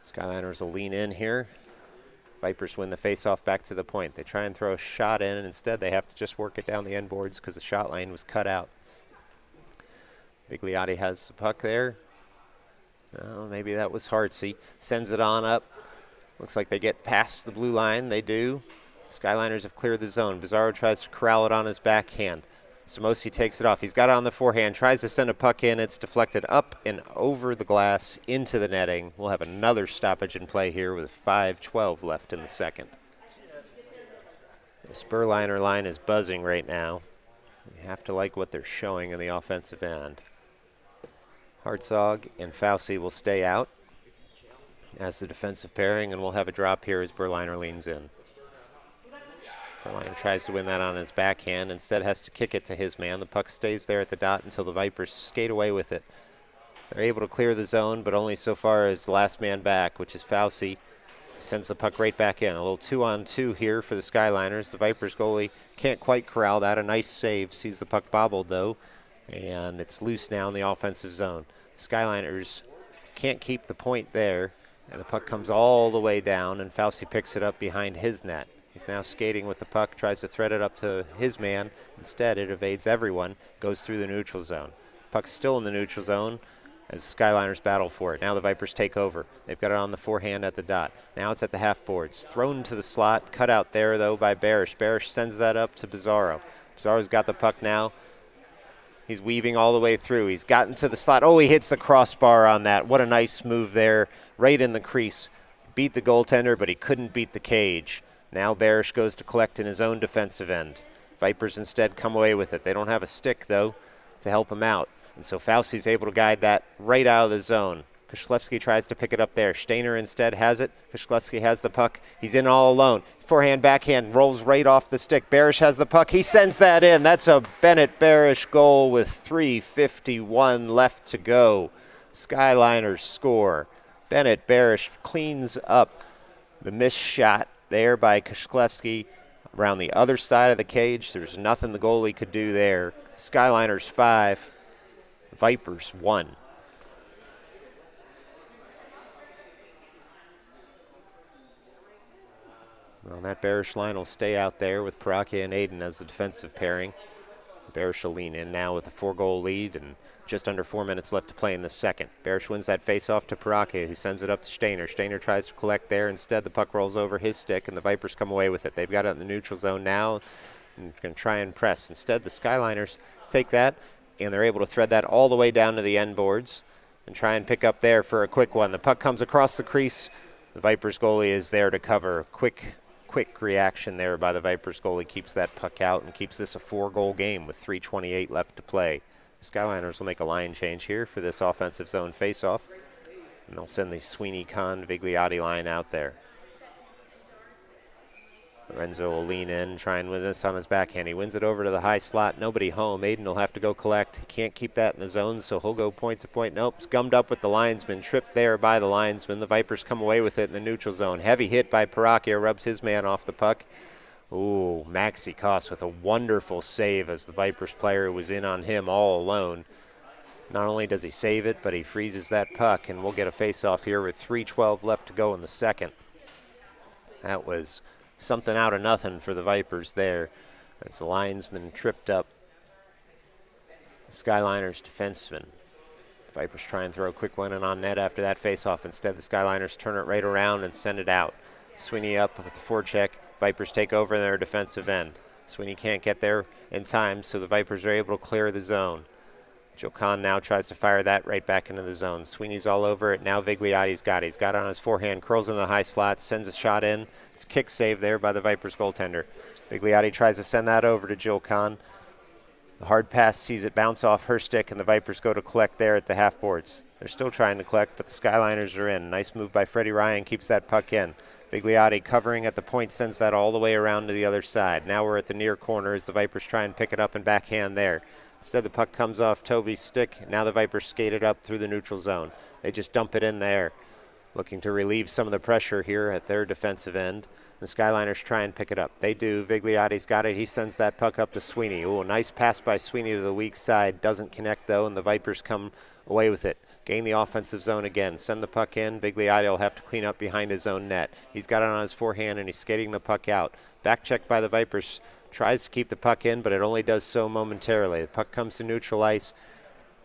Skyliners will lean in here. Vipers win the faceoff back to the point. They try and throw a shot in, and instead they have to just work it down the end boards because the shot lane was cut out. Vigliotti has the puck there. Oh, maybe that was Hartsey. Sends it on up. Looks like they get past the blue line. They do. Skyliners have cleared the zone. Bizarro tries to corral it on his backhand. Samosi takes it off. He's got it on the forehand, tries to send a puck in. It's deflected up and over the glass into the netting. We'll have another stoppage in play here with 5:12 left in the second. The Berliner line is buzzing right now. You have to like what they're showing in the offensive end. Hartzog and Fauci will stay out as the defensive pairing, and we'll have a drop here as Berliner leans in. Berliner tries to win that on his backhand. Instead has to kick it to his man. The puck stays there at the dot until the Vipers skate away with it. They're able to clear the zone, but only so far as the last man back, which is Fauci. Sends the puck right back in. A little 2-on-2 here for the Skyliners. The Vipers goalie can't quite corral that. A nice save. Sees the puck bobbled, though. And it's loose now in the offensive zone. Skyliners can't keep the point there. And the puck comes all the way down, and Fauci picks it up behind his net. He's now skating with the puck, tries to thread it up to his man. Instead, it evades everyone, goes through the neutral zone. Puck's still in the neutral zone as the Skyliners battle for it. Now the Vipers take over. They've got it on the forehand at the dot. Now it's at the half boards. Thrown to the slot, cut out there, though, by Barish. Barish sends that up to Bizarro. Bizarro's got the puck now. He's weaving all the way through. He's gotten to the slot. Oh, he hits the crossbar on that. What a nice move there, right in the crease. Beat the goaltender, but he couldn't beat the cage. Now Barish goes to collect in his own defensive end. Vipers instead come away with it. They don't have a stick, though, to help him out. And so Fauci's able to guide that right out of the zone. Koszlewski tries to pick it up there. Stainer instead has it. Koszlewski has the puck. He's in all alone. Forehand, backhand, rolls right off the stick. Barish has the puck. He sends that in. That's a Bennett Barish goal with 3:51 left to go. Skyliners score. Bennett Barish cleans up the missed shot there by Koszlewski around the other side of the cage. There's nothing the goalie could do there. Skyliners 5, Vipers 1. Well, that Barish line will stay out there with Parake and Aiden as the defensive pairing. Barish will lean in now with a 4-goal lead and just under 4 minutes left to play in the second. Barish wins that face-off to Parake, who sends it up to Stainer. Stainer tries to collect there. Instead, the puck rolls over his stick, and the Vipers come away with it. They've got it in the neutral zone now and going to try and press. Instead, the Skyliners take that, and they're able to thread that all the way down to the end boards. and try and pick up there for a quick one. The puck comes across the crease. The Vipers goalie is there to cover. Quick reaction there by the Vipers goalie. Keeps that puck out and keeps this a 4-goal game with 3:28 left to play. Skyliners will make a line change here for this offensive zone faceoff. And they'll send the Sweeney-Con-Vigliotti line out there. Lorenzo will lean in, try and win this on his backhand. He wins it over to the high slot. Nobody home. Aiden will have to go collect. He can't keep that in the zone, so he'll go point to point. Nope, it's gummed up with the linesman. Tripped there by the linesman. The Vipers come away with it in the neutral zone. Heavy hit by Paracchio. Rubs his man off the puck. Ooh, Maxi Koss with a wonderful save as the Vipers player was in on him all alone. Not only does he save it, but he freezes that puck, and we'll get a face-off here with 3:12 left to go in the second. That was something out of nothing for the Vipers there. As the linesman tripped up the Skyliners defenseman. The Vipers try and throw a quick one in on net after that face-off. Instead, the Skyliners turn it right around and send it out. Sweeney up with the forecheck. Vipers take over their defensive end. Sweeney can't get there in time, so the Vipers are able to clear the zone. Joe Kahn now tries to fire that right back into the zone. Sweeney's all over it. Now Vigliotti's got it. He's got it on his forehand, curls in the high slot, sends a shot in. It's a kick save there by the Vipers goaltender. Vigliotti tries to send that over to Joe Kahn. The hard pass sees it bounce off her stick, and the Vipers go to collect there at the half boards. They're still trying to collect, but the Skyliners are in. Nice move by Freddie Ryan, keeps that puck in. Vigliotti covering at the point, sends that all the way around to the other side. Now we're at the near corner as the Vipers try and pick it up and backhand there. Instead, the puck comes off Toby's stick. Now the Vipers skate it up through the neutral zone. They just dump it in there, looking to relieve some of the pressure here at their defensive end. The Skyliners try and pick it up. They do. Vigliotti's got it. He sends that puck up to Sweeney. Ooh, nice pass by Sweeney to the weak side. Doesn't connect, though, and the Vipers come away with it. Gain the offensive zone again. Send the puck in. Vigliotti will have to clean up behind his own net. He's got it on his forehand, and he's skating the puck out. Back check by the Vipers. Tries to keep the puck in, but it only does so momentarily. The puck comes to neutral ice,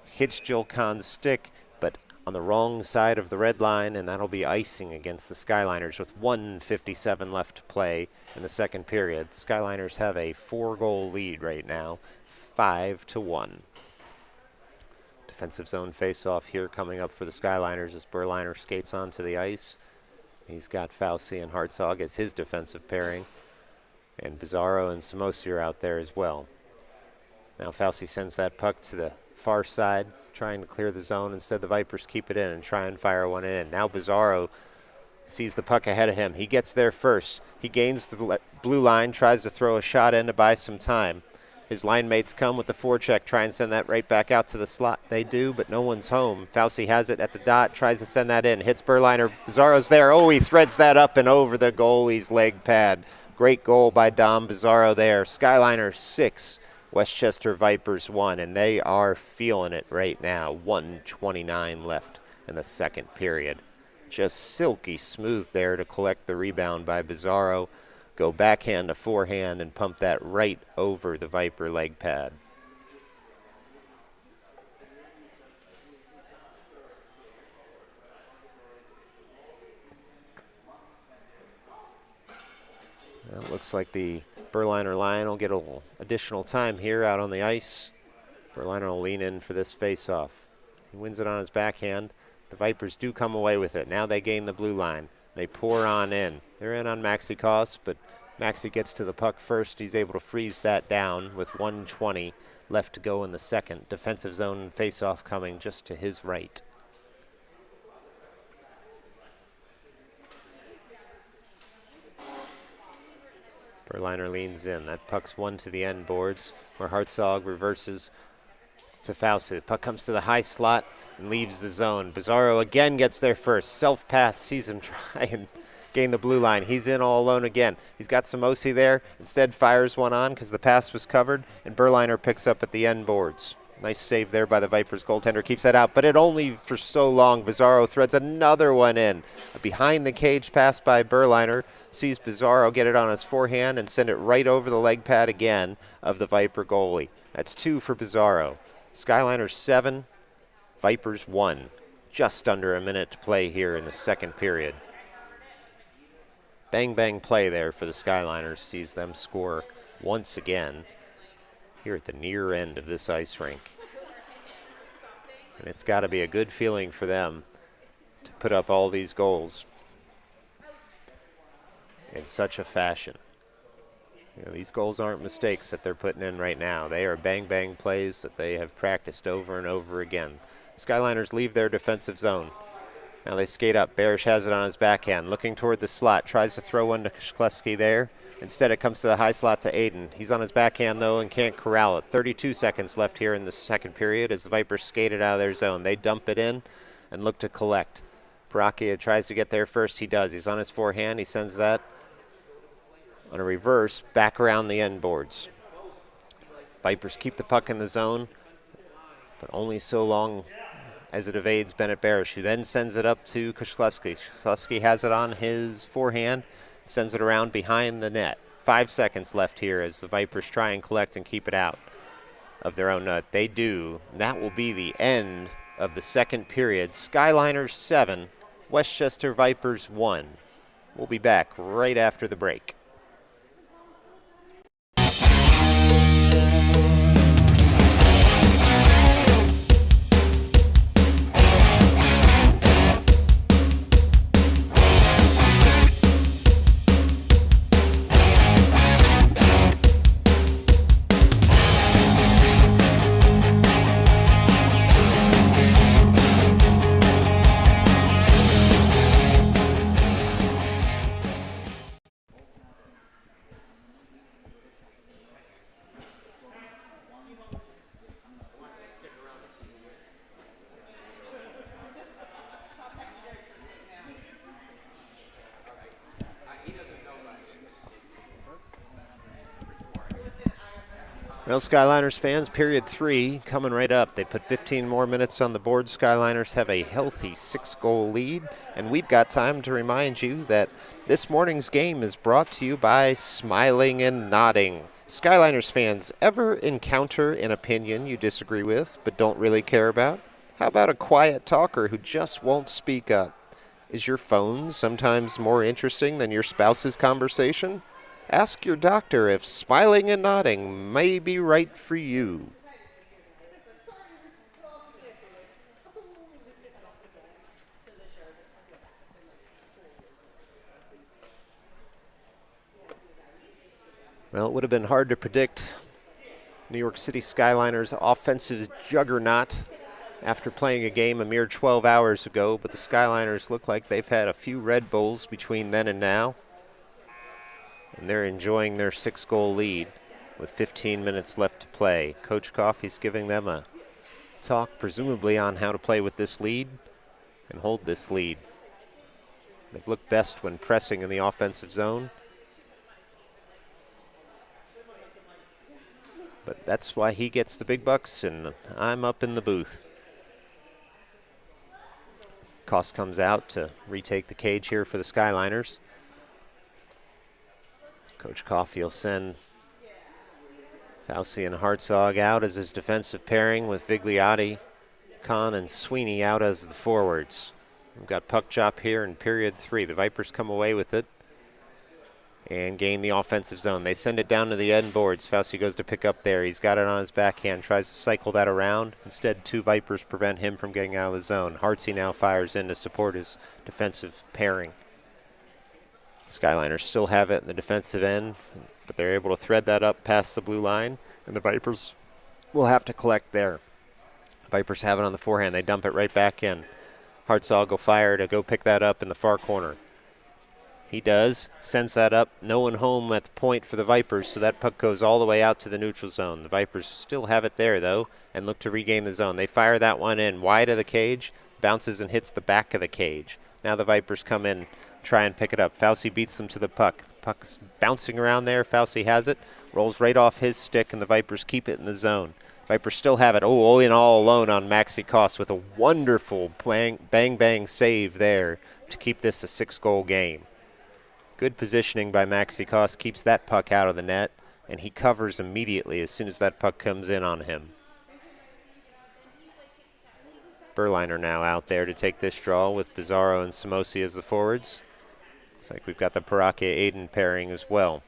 hits Joel Kahn's stick, but on the wrong side of the red line, and that'll be icing against the Skyliners with 1:57 left to play in the second period. The Skyliners have a 4-goal lead right now, 5-1. Defensive zone face-off here coming up for the Skyliners as Berliner skates onto the ice. He's got Fauci and Hartzog as his defensive pairing. And Bizarro and Samosi are out there as well. Now Fauci sends that puck to the far side, trying to clear the zone. Instead, the Vipers keep it in and try and fire one in. Now Bizarro sees the puck ahead of him. He gets there first. He gains the blue line, tries to throw a shot in to buy some time. His line mates come with the forecheck, try and send that right back out to the slot. They do, but no one's home. Fauci has it at the dot, tries to send that in. Hits Berliner. Bizarro's there. Oh, he threads that up and over the goalie's leg pad. Great goal by Dom Bizarro there. Skyliners 6, Westchester Vipers 1, and they are feeling it right now. 1:29 left in the second period. Just silky smooth there to collect the rebound by Bizarro. Go backhand to forehand and pump that right over the Viper leg pad. Well, it looks like the Berliner line will get a little additional time here out on the ice. Berliner will lean in for this face-off. He wins it on his backhand. The Vipers do come away with it. Now they gain the blue line. They pour on in. They're in on Maxi Koss, but Maxi gets to the puck first. He's able to freeze that down with 1:20 left to go in the second. Defensive zone face-off coming just to his right. Berliner leans in. That puck's one to the end boards, where Hartzog reverses to Fauci. The puck comes to the high slot and leaves the zone. Bizarro again gets there first. Self-pass, sees him try and gain the blue line. He's in all alone again. He's got Samosi there. Instead fires one on because the pass was covered, and Berliner picks up at the end boards. Nice save there by the Vipers goaltender. Keeps that out, but it only for so long. Bizarro threads another one in. A behind the cage pass by Berliner. Sees Bizarro get it on his forehand and send it right over the leg pad again of the Viper goalie. That's 2 for Bizarro. Skyliners 7, Vipers 1. Just under a minute to play here in the second period. Bang bang play there for the Skyliners. Sees them score once again here at the near end of this ice rink. And it's got to be a good feeling for them to put up all these goals in such a fashion. You know, these goals aren't mistakes that they're putting in right now. They are bang-bang plays that they have practiced over and over again. Skyliners leave their defensive zone. Now they skate up. Barish has it on his backhand, looking toward the slot. Tries to throw one to Shklevsky there. Instead, it comes to the high slot to Aiden. He's on his backhand, though, and can't corral it. 32 seconds left here in the second period as the Vipers skated out of their zone. They dump it in and look to collect. Barakia tries to get there first. He does. He's on his forehand. He sends that on a reverse back around the end boards. Vipers keep the puck in the zone, but only so long as it evades Bennett Barish, who then sends it up to Shklevsky. Shklevsky has it on his forehand, sends it around behind the net. 5 seconds left here as the Vipers try and collect and keep it out of their own net. They do. And that will be the end of the second period. Skyliners 7, Westchester Vipers 1. We'll be back right after the break. Well, Skyliners fans, period 3 coming right up. They put 15 more minutes on the board. Skyliners have a healthy 6-goal lead. And we've got time to remind you that this morning's game is brought to you by Smiling and Nodding. Skyliners fans, ever encounter an opinion you disagree with but don't really care about? How about a quiet talker who just won't speak up? Is your phone sometimes more interesting than your spouse's conversation? Ask your doctor if Smiling and Nodding may be right for you. Well, it would have been hard to predict New York City Skyliners' offensive juggernaut after playing a game a mere 12 hours ago, but the Skyliners look like they've had a few Red Bulls between then and now. And they're enjoying their 6-goal lead with 15 minutes left to play. Coach Coffey's giving them a talk, presumably on how to play with this lead and hold this lead. They've looked best when pressing in the offensive zone. But that's why he gets the big bucks, and I'm up in the booth. Koss comes out to retake the cage here for the Skyliners. Coach Coffey will send Fauci and Hartzog out as his defensive pairing with Vigliotti, Kahn, and Sweeney out as the forwards. We've got puck chop here in period 3. The Vipers come away with it and gain the offensive zone. They send it down to the end boards. Fauci goes to pick up there. He's got it on his backhand, tries to cycle that around. Instead, 2 Vipers prevent him from getting out of the zone. Hartzy now fires in to support his defensive pairing. Skyliners still have it in the defensive end, but they're able to thread that up past the blue line, and the Vipers will have to collect there. Vipers have it on the forehand. They dump it right back in. Hartzog will fire to go pick that up in the far corner. He does, sends that up. No one home at the point for the Vipers, so that puck goes all the way out to the neutral zone. The Vipers still have it there, though, and look to regain the zone. They fire that one in wide of the cage, bounces and hits the back of the cage. Now the Vipers come in, try and pick it up. Fauci beats them to the puck. The puck's bouncing around there. Fauci has it, rolls right off his stick, and the Vipers keep it in the zone. Vipers still have it. Oh, in all alone on Maxi Koss with a wonderful bang save there to keep this a 6-goal game. Good positioning by Maxi Koss, keeps that puck out of the net, and he covers immediately as soon as that puck comes in on him. Berliner now out there to take this draw with Bizarro and Samosi as the forwards. Looks like we've got the Parakia-Aiden pairing as well.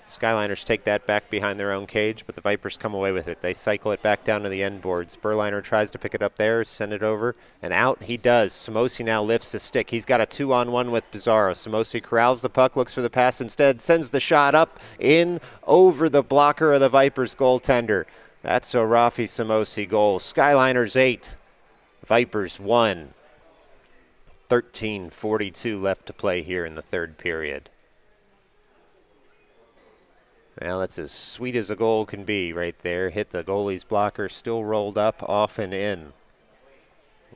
Skyliners take that back behind their own cage, but the Vipers come away with it. They cycle it back down to the end boards. Berliner tries to pick it up there, send it over, and out he does. Samosi now lifts the stick. He's got a 2-on-1 with Pizarro. Samosi corrals the puck, looks for the pass instead, sends the shot up, in, over the blocker of the Vipers goaltender. That's a Rafi Samosi goal. Skyliners 8, Vipers 1. 13:42 left to play here in the third period. Well, that's as sweet as a goal can be right there. Hit the goalie's blocker, still rolled up, off and in.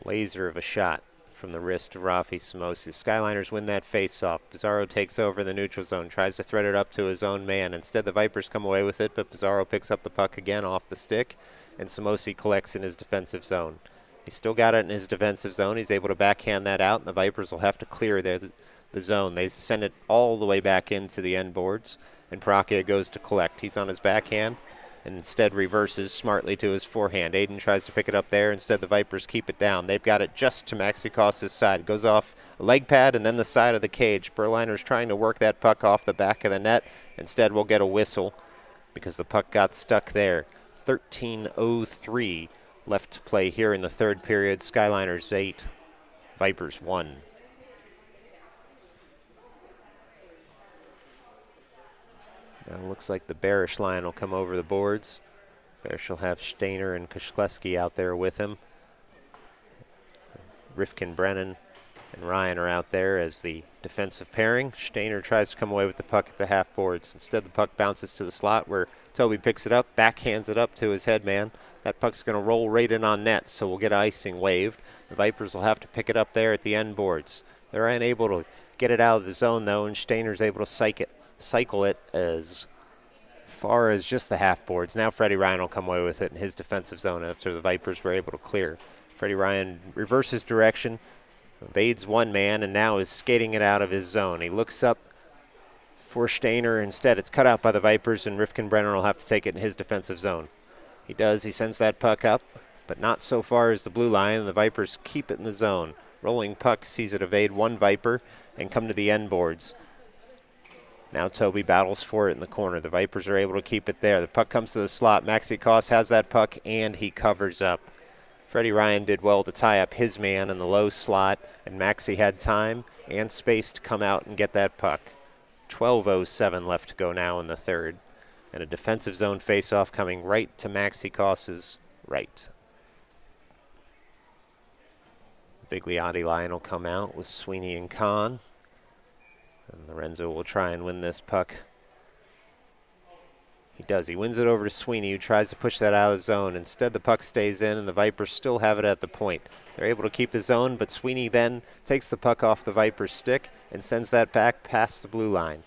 Laser of a shot from the wrist of Rafi Samosi. Skyliners win that face-off. Pizarro takes over the neutral zone, tries to thread it up to his own man. Instead, the Vipers come away with it, but Pizarro picks up the puck again off the stick, and Samosi collects in his defensive zone. He's still got it in his defensive zone. He's able to backhand that out, and the Vipers will have to clear the zone. They send it all the way back into the end boards, and Paracchia goes to collect. He's on his backhand and instead reverses smartly to his forehand. Aiden tries to pick it up there. Instead, the Vipers keep it down. They've got it just to Maxi Costas' side. It goes off a leg pad and then the side of the cage. Berliner's trying to work that puck off the back of the net. Instead, we'll get a whistle because the puck got stuck there. 13:03 left to play here in the third period. Skyliners 8, Vipers 1. Now it looks like the Barish line will come over the boards. Barish will have Stainer and Koszlewski out there with him. Rifkin, Brennan, and Ryan are out there as the defensive pairing. Stainer tries to come away with the puck at the half boards. Instead, the puck bounces to the slot where Toby picks it up, backhands it up to his head man. That puck's going to roll right in on net, so we'll get icing waved. The Vipers will have to pick it up there at the end boards. They're unable to get it out of the zone, though, and Stainer's able to cycle it as far as just the half boards. Now Freddie Ryan will come away with it in his defensive zone after the Vipers were able to clear. Freddie Ryan reverses direction, evades one man, and now is skating it out of his zone. He looks up for Stainer. Instead, it's cut out by the Vipers, and Rifkin Brenner will have to take it in his defensive zone. He does. He sends that puck up, but not so far as the blue line, and the Vipers keep it in the zone. Rolling puck sees it evade one Viper and come to the end boards. Now Toby battles for it in the corner. The Vipers are able to keep it there. The puck comes to the slot. Maxi Koss has that puck, and he covers up. Freddie Ryan did well to tie up his man in the low slot, and Maxi had time and space to come out and get that puck. 12:07 left to go now in the third, and a defensive zone faceoff coming right to Maxi Koss's right. Bigliotti line will come out with Sweeney and Kahn. And Lorenzo will try and win this puck. He does. He wins it over to Sweeney, who tries to push that out of the zone. Instead, the puck stays in, and the Vipers still have it at the point. They're able to keep the zone, but Sweeney then takes the puck off the Vipers' stick and sends that back past the blue line.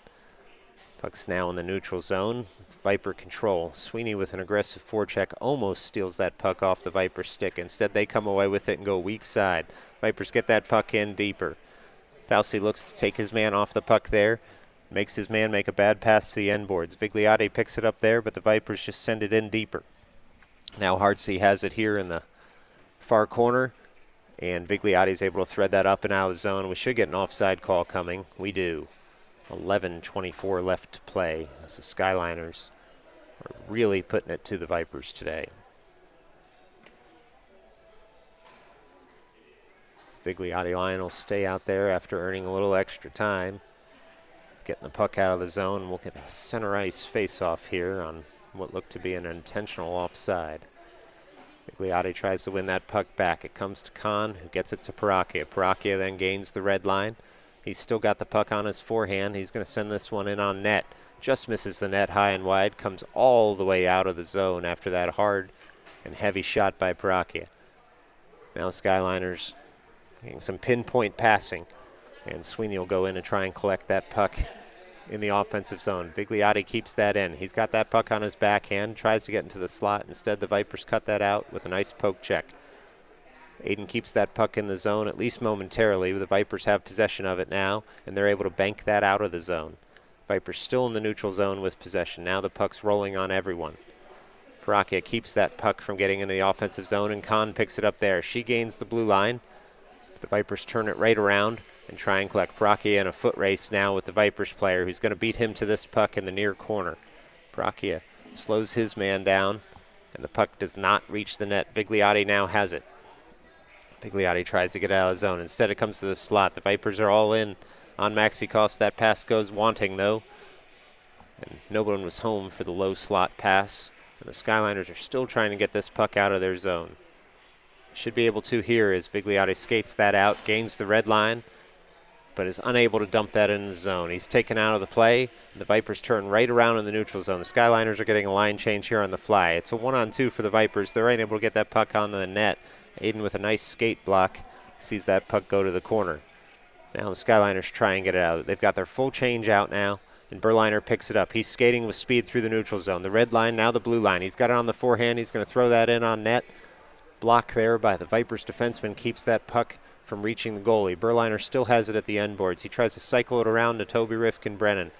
Puck's now in the neutral zone. Viper control. Sweeney with an aggressive forecheck almost steals that puck off the Vipers' stick. Instead, they come away with it and go weak side. Vipers get that puck in deeper. Fauci looks to take his man off the puck there. Makes his man make a bad pass to the end boards. Vigliotti picks it up there, but the Vipers just send it in deeper. Now Hartsey has it here in the far corner, and Vigliotti's able to thread that up and out of the zone. We should get an offside call coming. We do. 11:24 left to play as the Skyliners are really putting it to the Vipers today. Vigliotti line will stay out there after earning a little extra time. Getting the puck out of the zone. We'll get a center ice face-off here on what looked to be an intentional offside. Vigliotti tries to win that puck back. It comes to Kahn, who gets it to Paracchia. Paracchia then gains the red line. He's still got the puck on his forehand. He's going to send this one in on net. Just misses the net high and wide. Comes all the way out of the zone after that hard and heavy shot by Paracchia. Now Skyliners getting some pinpoint passing, and Sweeney will go in and try and collect that puck in the offensive zone. Vigliotti keeps that in. He's got that puck on his backhand, tries to get into the slot. Instead, the Vipers cut that out with a nice poke check. Aiden keeps that puck in the zone, at least momentarily. The Vipers have possession of it now, and they're able to bank that out of the zone. Vipers still in the neutral zone with possession. Now the puck's rolling on everyone. Paracchia keeps that puck from getting into the offensive zone, and Kahn picks it up there. She gains the blue line. The Vipers turn it right around and try and collect. Brachia in a foot race now with the Vipers player who's going to beat him to this puck in the near corner. Brachia slows his man down, and the puck does not reach the net. Vigliotti now has it. Vigliotti tries to get out of the zone. Instead, it comes to the slot. The Vipers are all in on Maxi Koss. That pass goes wanting, though. And no one was home for the low slot pass. And the Skyliners are still trying to get this puck out of their zone. Should be able to here as Vigliotti skates that out, gains the red line, but is unable to dump that in the zone. He's taken out of the play, and the Vipers turn right around in the neutral zone. The Skyliners are getting a line change here on the fly. It's a 1-on-2 for the Vipers. They're unable to get that puck onto the net. Aiden with a nice skate block sees that puck go to the corner. Now the Skyliners try and get it out. They've got their full change out now, and Berliner picks it up. He's skating with speed through the neutral zone. The red line, now the blue line. He's got it on the forehand. He's going to throw that in on net. Block there by the Vipers defenseman keeps that puck from reaching the goalie. Berliner still has it at the end boards. He tries to cycle it around to Toby Rifkin-Brennan.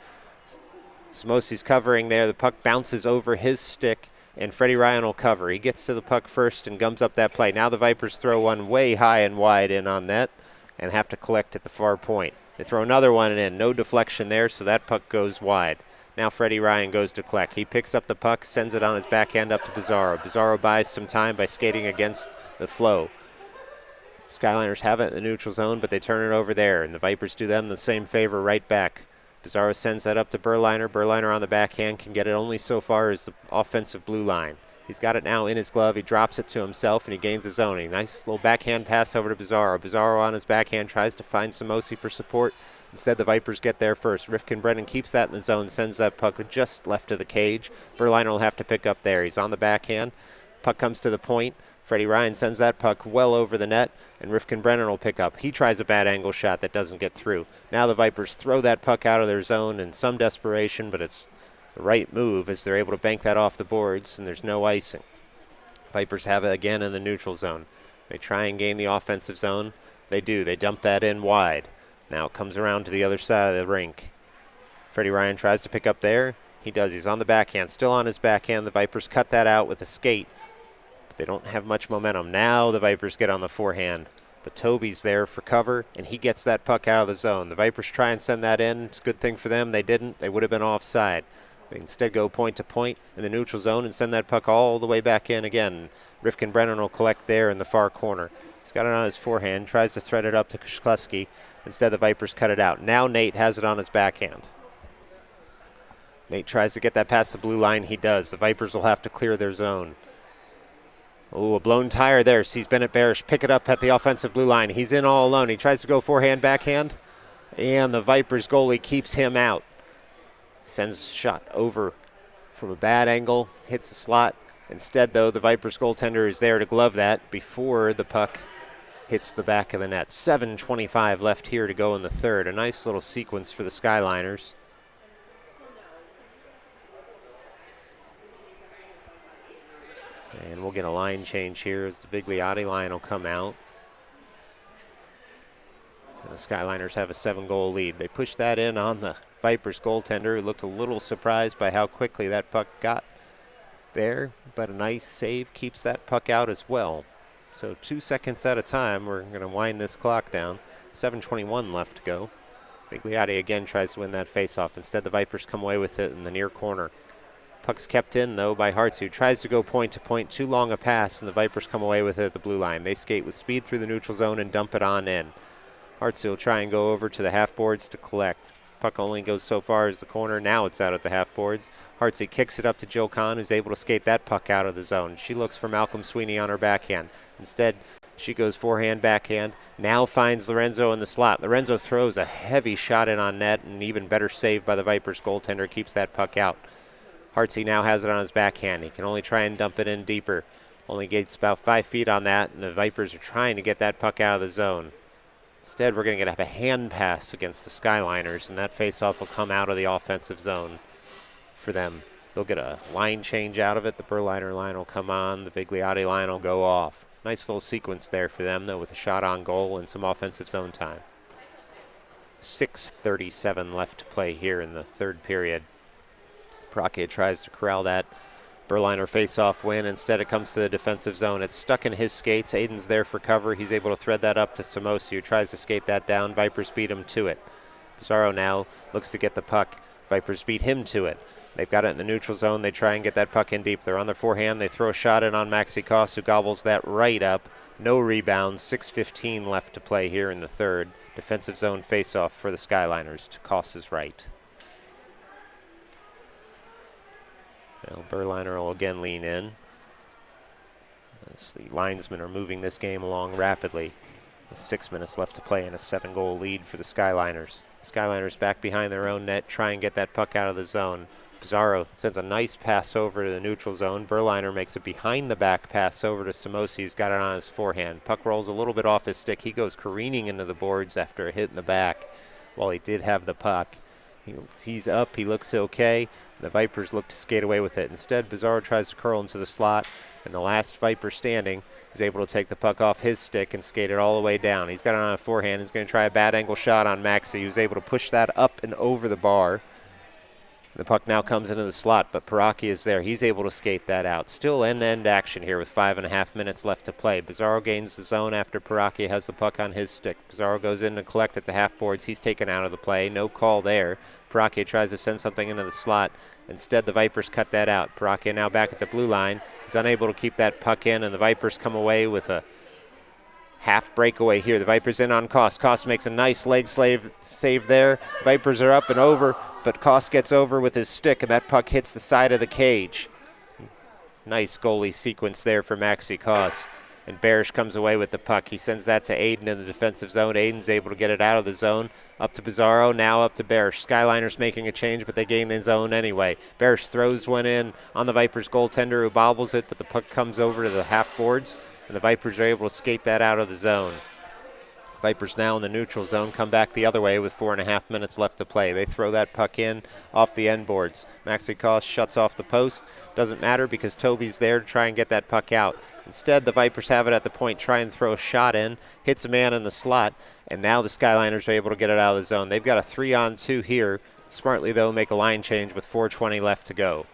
Samosi's covering there. The puck bounces over his stick, and Freddie Ryan will cover. He gets to the puck first and gums up that play. Now the Vipers throw one way high and wide in on net and have to collect at the far point. They throw another one in. No deflection there, so that puck goes wide. Now Freddie Ryan goes to collect. He picks up the puck, sends it on his backhand up to Bizarro. Bizarro buys some time by skating against the flow. Skyliners have it in the neutral zone, but they turn it over there, and the Vipers do them the same favor right back. Bizarro sends that up to Berliner. Berliner on the backhand can get it only so far as the offensive blue line. He's got it now in his glove. He drops it to himself, and he gains the zoning. Nice little backhand pass over to Bizarro. Bizarro on his backhand tries to find Samosi for support. Instead, the Vipers get there first. Rifkin-Brennan keeps that in the zone, sends that puck just left of the cage. Berliner will have to pick up there. He's on the backhand. Puck comes to the point. Freddie Ryan sends that puck well over the net, and Rifkin-Brennan will pick up. He tries a bad angle shot that doesn't get through. Now the Vipers throw that puck out of their zone in some desperation, but it's the right move as they're able to bank that off the boards, and there's no icing. Vipers have it again in the neutral zone. They try and gain the offensive zone. They do. They dump that in wide. Now it comes around to the other side of the rink. Freddie Ryan tries to pick up there. He does. He's on the backhand. Still on his backhand. The Vipers cut that out with a skate. But they don't have much momentum. Now the Vipers get on the forehand. But Toby's there for cover, and he gets that puck out of the zone. The Vipers try and send that in. It's a good thing for them. They didn't. They would have been offside. They instead go point to point in the neutral zone and send that puck all the way back in again. Rifkin-Brennan will collect there in the far corner. He's got it on his forehand. Tries to thread it up to Kshklewski. Instead, the Vipers cut it out. Now Nate has it on his backhand. Nate tries to get that past the blue line. He does. The Vipers will have to clear their zone. Oh, a blown tire there. Sees Bennett Barish pick it up at the offensive blue line. He's in all alone. He tries to go forehand, backhand, and the Vipers goalie keeps him out. Sends a shot over from a bad angle, hits the slot. Instead, though, the Vipers goaltender is there to glove that before the puck hits the back of the net. 7:25 left here to go in the third. A nice little sequence for the Skyliners. And we'll get a line change here as the Vigliotti line will come out. And the Skyliners have a 7-goal lead. They push that in on the Vipers goaltender, who looked a little surprised by how quickly that puck got there. But a nice save keeps that puck out as well. So 2 seconds at a time, we're going to wind this clock down. 7:21 left to go. Vigliotti again tries to win that faceoff. Instead, the Vipers come away with it in the near corner. Puck's kept in, though, by Hartz, who tries to go point to point. Too long a pass, and the Vipers come away with it at the blue line. They skate with speed through the neutral zone and dump it on in. Hartz will try and go over to the half boards to collect. Puck only goes so far as the corner. Now it's out at the half boards. Hartsey kicks it up to Jill Kahn, who's able to skate that puck out of the zone. She looks for Malcolm Sweeney on her backhand. Instead, she goes forehand, backhand. Now finds Lorenzo in the slot. Lorenzo throws a heavy shot in on net, and even better save by the Vipers goaltender keeps that puck out. Hartsey now has it on his backhand. He can only try and dump it in deeper. Only gets about 5 feet on that, and the Vipers are trying to get that puck out of the zone. Instead, we're going to have a hand pass against the Skyliners, and that faceoff will come out of the offensive zone for them. They'll get a line change out of it. The Berliner line will come on. The Vigliotti line will go off. Nice little sequence there for them, though, with a shot on goal and some offensive zone time. 6:37 left to play here in the third period. Brachia tries to corral that Berliner face-off win. Instead, it comes to the defensive zone. It's stuck in his skates. Aiden's there for cover. He's able to thread that up to Samosi, who tries to skate that down. Vipers beat him to it. Pizarro now looks to get the puck. Vipers beat him to it. They've got it in the neutral zone. They try and get that puck in deep. They're on their forehand. They throw a shot in on Maxi Koss, who gobbles that right up. No rebounds. 6:15 left to play here in the third. Defensive zone face-off for the Skyliners to Koss's right. Now Berliner will again lean in, as the linesmen are moving this game along rapidly. With 6 minutes left to play and a 7-goal lead for the Skyliners. Skyliners back behind their own net, try and get that puck out of the zone. Pizarro sends a nice pass over to the neutral zone. Berliner makes a behind-the-back pass over to Samosi, who's got it on his forehand. Puck rolls a little bit off his stick. He goes careening into the boards after a hit in the back while he did have the puck. He's up. He looks okay. The Vipers look to skate away with it. Instead, Pizarro tries to curl into the slot, and the last Viper standing is able to take the puck off his stick and skate it all the way down. He's got it on a forehand. He's going to try a bad angle shot on Maxi, who's able to push that up and over the bar. The puck now comes into the slot, but Paraki is there. He's able to skate that out. Still end-to-end action here with 5.5 minutes left to play. Pizarro gains the zone after Paraki has the puck on his stick. Pizarro goes in to collect at the half boards. He's taken out of the play. No call there. Paraki tries to send something into the slot. Instead, the Vipers cut that out. Paraki now back at the blue line. He's unable to keep that puck in, and the Vipers come away with a half breakaway here. The Vipers in on Koss. Koss makes a nice leg save there. Vipers are up and over, but Koss gets over with his stick, and that puck hits the side of the cage. Nice goalie sequence there for Maxi Koss. And Barish comes away with the puck. He sends that to Aiden in the defensive zone. Aiden's able to get it out of the zone. Up to Pizarro, now up to Barish. Skyliners making a change, but they gain the zone anyway. Barish throws one in on the Vipers goaltender, who bobbles it, but the puck comes over to the half boards, and the Vipers are able to skate that out of the zone. Vipers now in the neutral zone come back the other way with 4.5 minutes left to play. They throw that puck in off the end boards. Maxi Koss shuts off the post. Doesn't matter because Toby's there to try and get that puck out. Instead, the Vipers have it at the point, try and throw a shot in, hits a man in the slot, and now the Skyliners are able to get it out of the zone. They've got a 3-on-2 here. Smartly, though, make a line change with 4:20 left to go.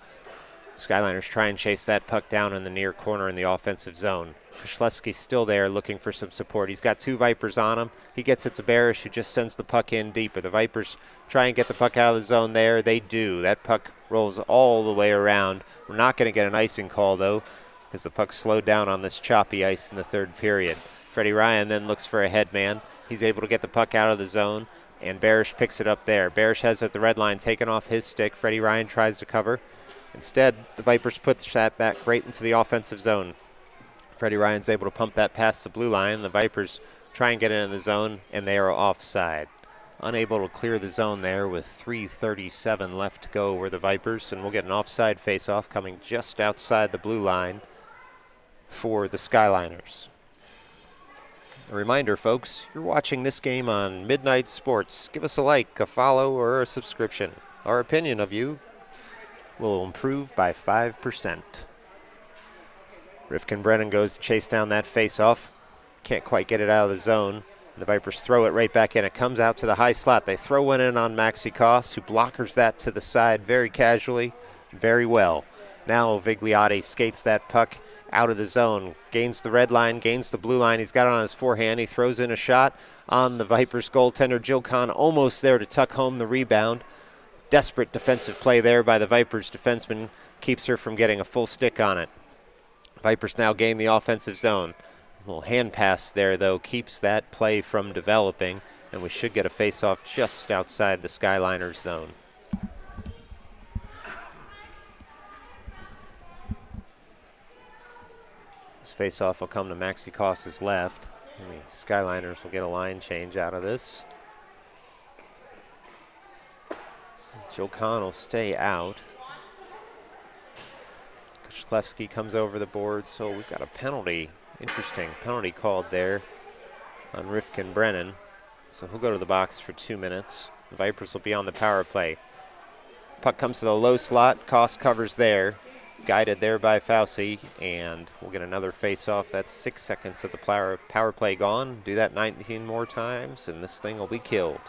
Skyliners try and chase that puck down in the near corner in the offensive zone. Koslewski's still there looking for some support. He's got 2 Vipers on him. He gets it to Barish, who just sends the puck in deeper. The Vipers try and get the puck out of the zone there. They do. That puck rolls all the way around. We're not going to get an icing call, though, because the puck slowed down on this choppy ice in the third period. Freddie Ryan then looks for a head man. He's able to get the puck out of the zone, and Barish picks it up there. Barish has it at the red line taken off his stick. Freddie Ryan tries to cover. Instead, the Vipers put the shot back right into the offensive zone. Freddie Ryan's able to pump that past the blue line. The Vipers try and get it in the zone, and they are offside. Unable to clear the zone there with 3:37 left to go were the Vipers, and we'll get an offside faceoff coming just outside the blue line for the Skyliners. A reminder, folks, you're watching this game on Midnight Sports. Give us a like, a follow, or a subscription. Our opinion of you will improve by 5%. Rifkin Brennan goes to chase down that faceoff. Can't quite get it out of the zone. The Vipers throw it right back in. It comes out to the high slot. They throw one in on Maxi Koss, who blockers that to the side very casually, very well. Now Vigliotti skates that puck out of the zone, gains the red line, gains the blue line. He's got it on his forehand. He throws in a shot on the Vipers goaltender, Joe Kahn, almost there to tuck home the rebound. Desperate defensive play there by the Vipers defenseman, keeps her from getting a full stick on it. Vipers now gain the offensive zone. A little hand pass there, though, keeps that play from developing, and we should get a face-off just outside the Skyliners zone. This face-off will come to Maxi Koss's left. And the Skyliners will get a line change out of this. Joe Kahn will stay out. Koslewski comes over the board, so we've got a penalty. Interesting penalty called there on Rifkin Brennan. So he'll go to the box for 2 minutes. The Vipers will be on the power play. Puck comes to the low slot. Koss covers there. Guided there by Fauci, and we'll get another face-off. That's 6 seconds of the power play gone. Do that 19 more times, and this thing will be killed.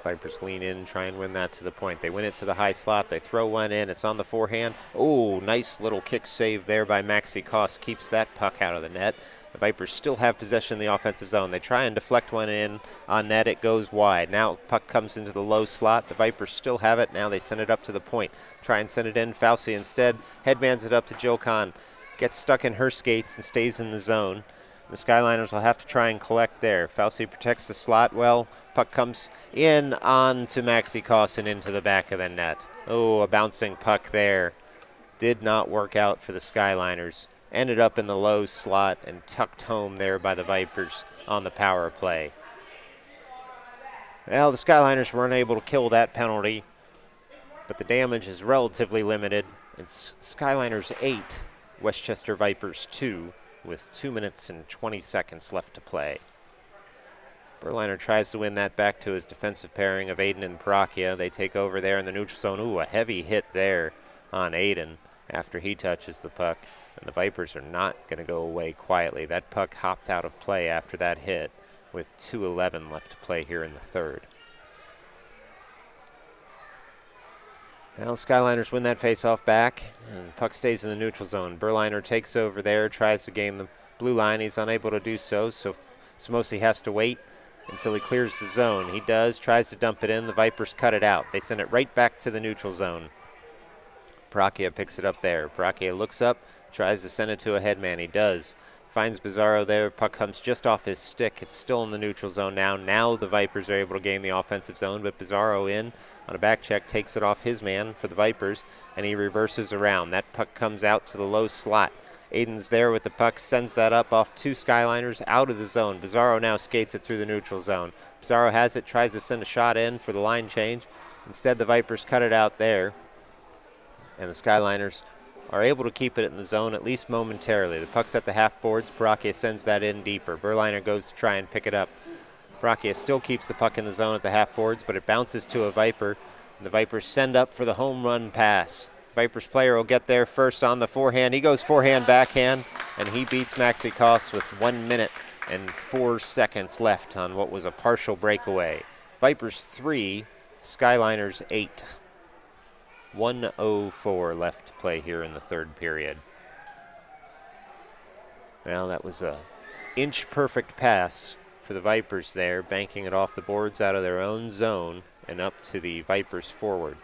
Vipers lean in, try and win that to the point. They win it to the high slot. They throw one in. It's on the forehand. Oh, nice little kick save there by Maxie Koss. Keeps that puck out of the net. The Vipers still have possession in the offensive zone. They try and deflect one in on net. It goes wide. Now puck comes into the low slot. The Vipers still have it. Now they send it up to the point. Try and send it in. Fauci instead headmans it up to Jill Kahn. Gets stuck in her skates and stays in the zone. The Skyliners will have to try and collect there. Fauci protects the slot well. Puck comes in on to Maxie Koss and into the back of the net. Oh, a bouncing puck there. Did not work out for the Skyliners. Ended up in the low slot and tucked home there by the Vipers on the power play. Well, the Skyliners were unable to kill that penalty, but the damage is relatively limited. It's Skyliners 8, Westchester Vipers 2, with 2 minutes and 20 seconds left to play. Berliner tries to win that back to his defensive pairing of Aiden and Parachia. They take over there in the neutral zone. Ooh, a heavy hit there on Aiden after he touches the puck. And the Vipers are not going to go away quietly. That puck hopped out of play after that hit with 2:11 left to play here in the third. Well, Skyliners win that faceoff back, and puck stays in the neutral zone. Berliner takes over there, tries to gain the blue line. He's unable to do so, so Samosi has to wait until he clears the zone. He does, tries to dump it in. The Vipers cut it out. They send it right back to the neutral zone. Parachia picks it up there. Parachia looks up, tries to send it to a headman. He does. Finds Bizarro there. Puck comes just off his stick. It's still in the neutral zone now. Now the Vipers are able to gain the offensive zone, but Bizarro in on a back check takes it off his man for the Vipers, and he reverses around. That puck comes out to the low slot. Aiden's there with the puck, sends that up off two Skyliners out of the zone. Bizarro now skates it through the neutral zone. Bizarro has it, tries to send a shot in for the line change. Instead, the Vipers cut it out there, and the Skyliners are able to keep it in the zone at least momentarily. The puck's at the half boards. Parachia sends that in deeper. Berliner goes to try and pick it up. Parachia still keeps the puck in the zone at the half boards, but it bounces to a Viper. And the Vipers send up for the home run pass. Vipers player will get there first on the forehand. He goes forehand, backhand, and he beats Maxie Koss with 1 minute and 4 seconds left on what was a partial breakaway. Vipers 3, Skyliners 8. 1:04 left to play here in the third period. Well, that was a inch perfect pass for the Vipers there, banking it off the boards out of their own zone and up to the Vipers forward.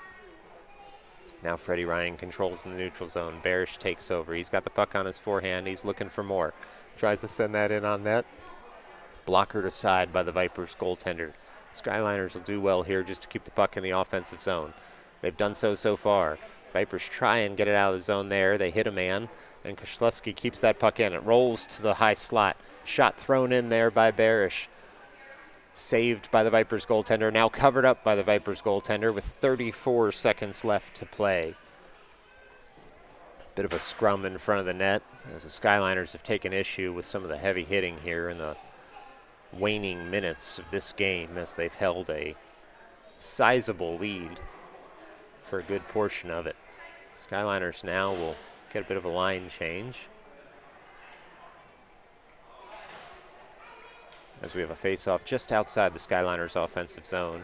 Now Freddie Ryan controls in the neutral zone. Barish takes over. He's got the puck on his forehand. He's looking for more. Tries to send that in on net. Blockered aside by the Vipers goaltender. Skyliners will do well here just to keep the puck in the offensive zone. They've done so far. Vipers try and get it out of the zone there. They hit a man, and Koszlewski keeps that puck in. It rolls to the high slot. Shot thrown in there by Barish. Saved by the Vipers goaltender, now covered up by the Vipers goaltender with 34 seconds left to play. Bit of a scrum in front of the net as the Skyliners have taken issue with some of the heavy hitting here in the waning minutes of this game as they've held a sizable lead for a good portion of it. Skyliners now will get a bit of a line change as we have a face-off just outside the Skyliners' offensive zone.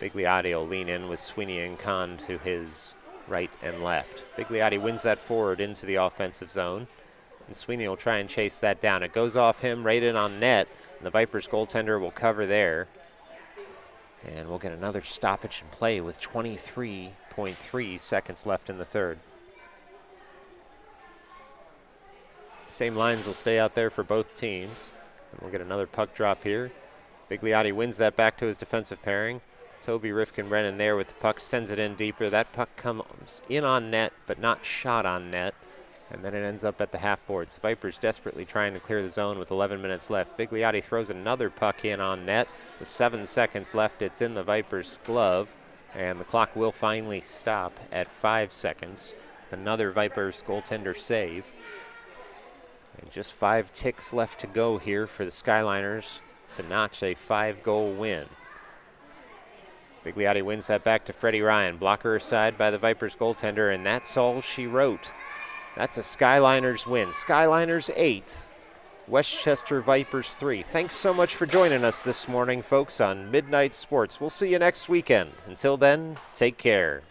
Bigliotti will lean in with Sweeney and Kahn to his right and left. Bigliotti wins that forward into the offensive zone, and Sweeney will try and chase that down. It goes off him right in on net, and the Vipers goaltender will cover there. And we'll get another stoppage in play with 23.3 seconds left in the third. Same lines will stay out there for both teams. And we'll get another puck drop here. Bigliotti wins that back to his defensive pairing. Toby Rifkin-Brennan there with the puck, sends it in deeper. That puck comes in on net, but not shot on net. And then it ends up at the half boards. The Vipers desperately trying to clear the zone with 11 minutes left. Bigliotti throws another puck in on net. With 7 seconds left, it's in the Vipers' glove. And the clock will finally stop at 5 seconds with another Vipers goaltender save. And just 5 ticks left to go here for the Skyliners to notch a 5-goal win. Bigliotti wins that back to Freddie Ryan. Blocker aside by the Vipers goaltender, and that's all she wrote. That's a Skyliners win. Skyliners 8, Westchester Vipers 3. Thanks so much for joining us this morning, folks, on Midnight Sports. We'll see you next weekend. Until then, take care.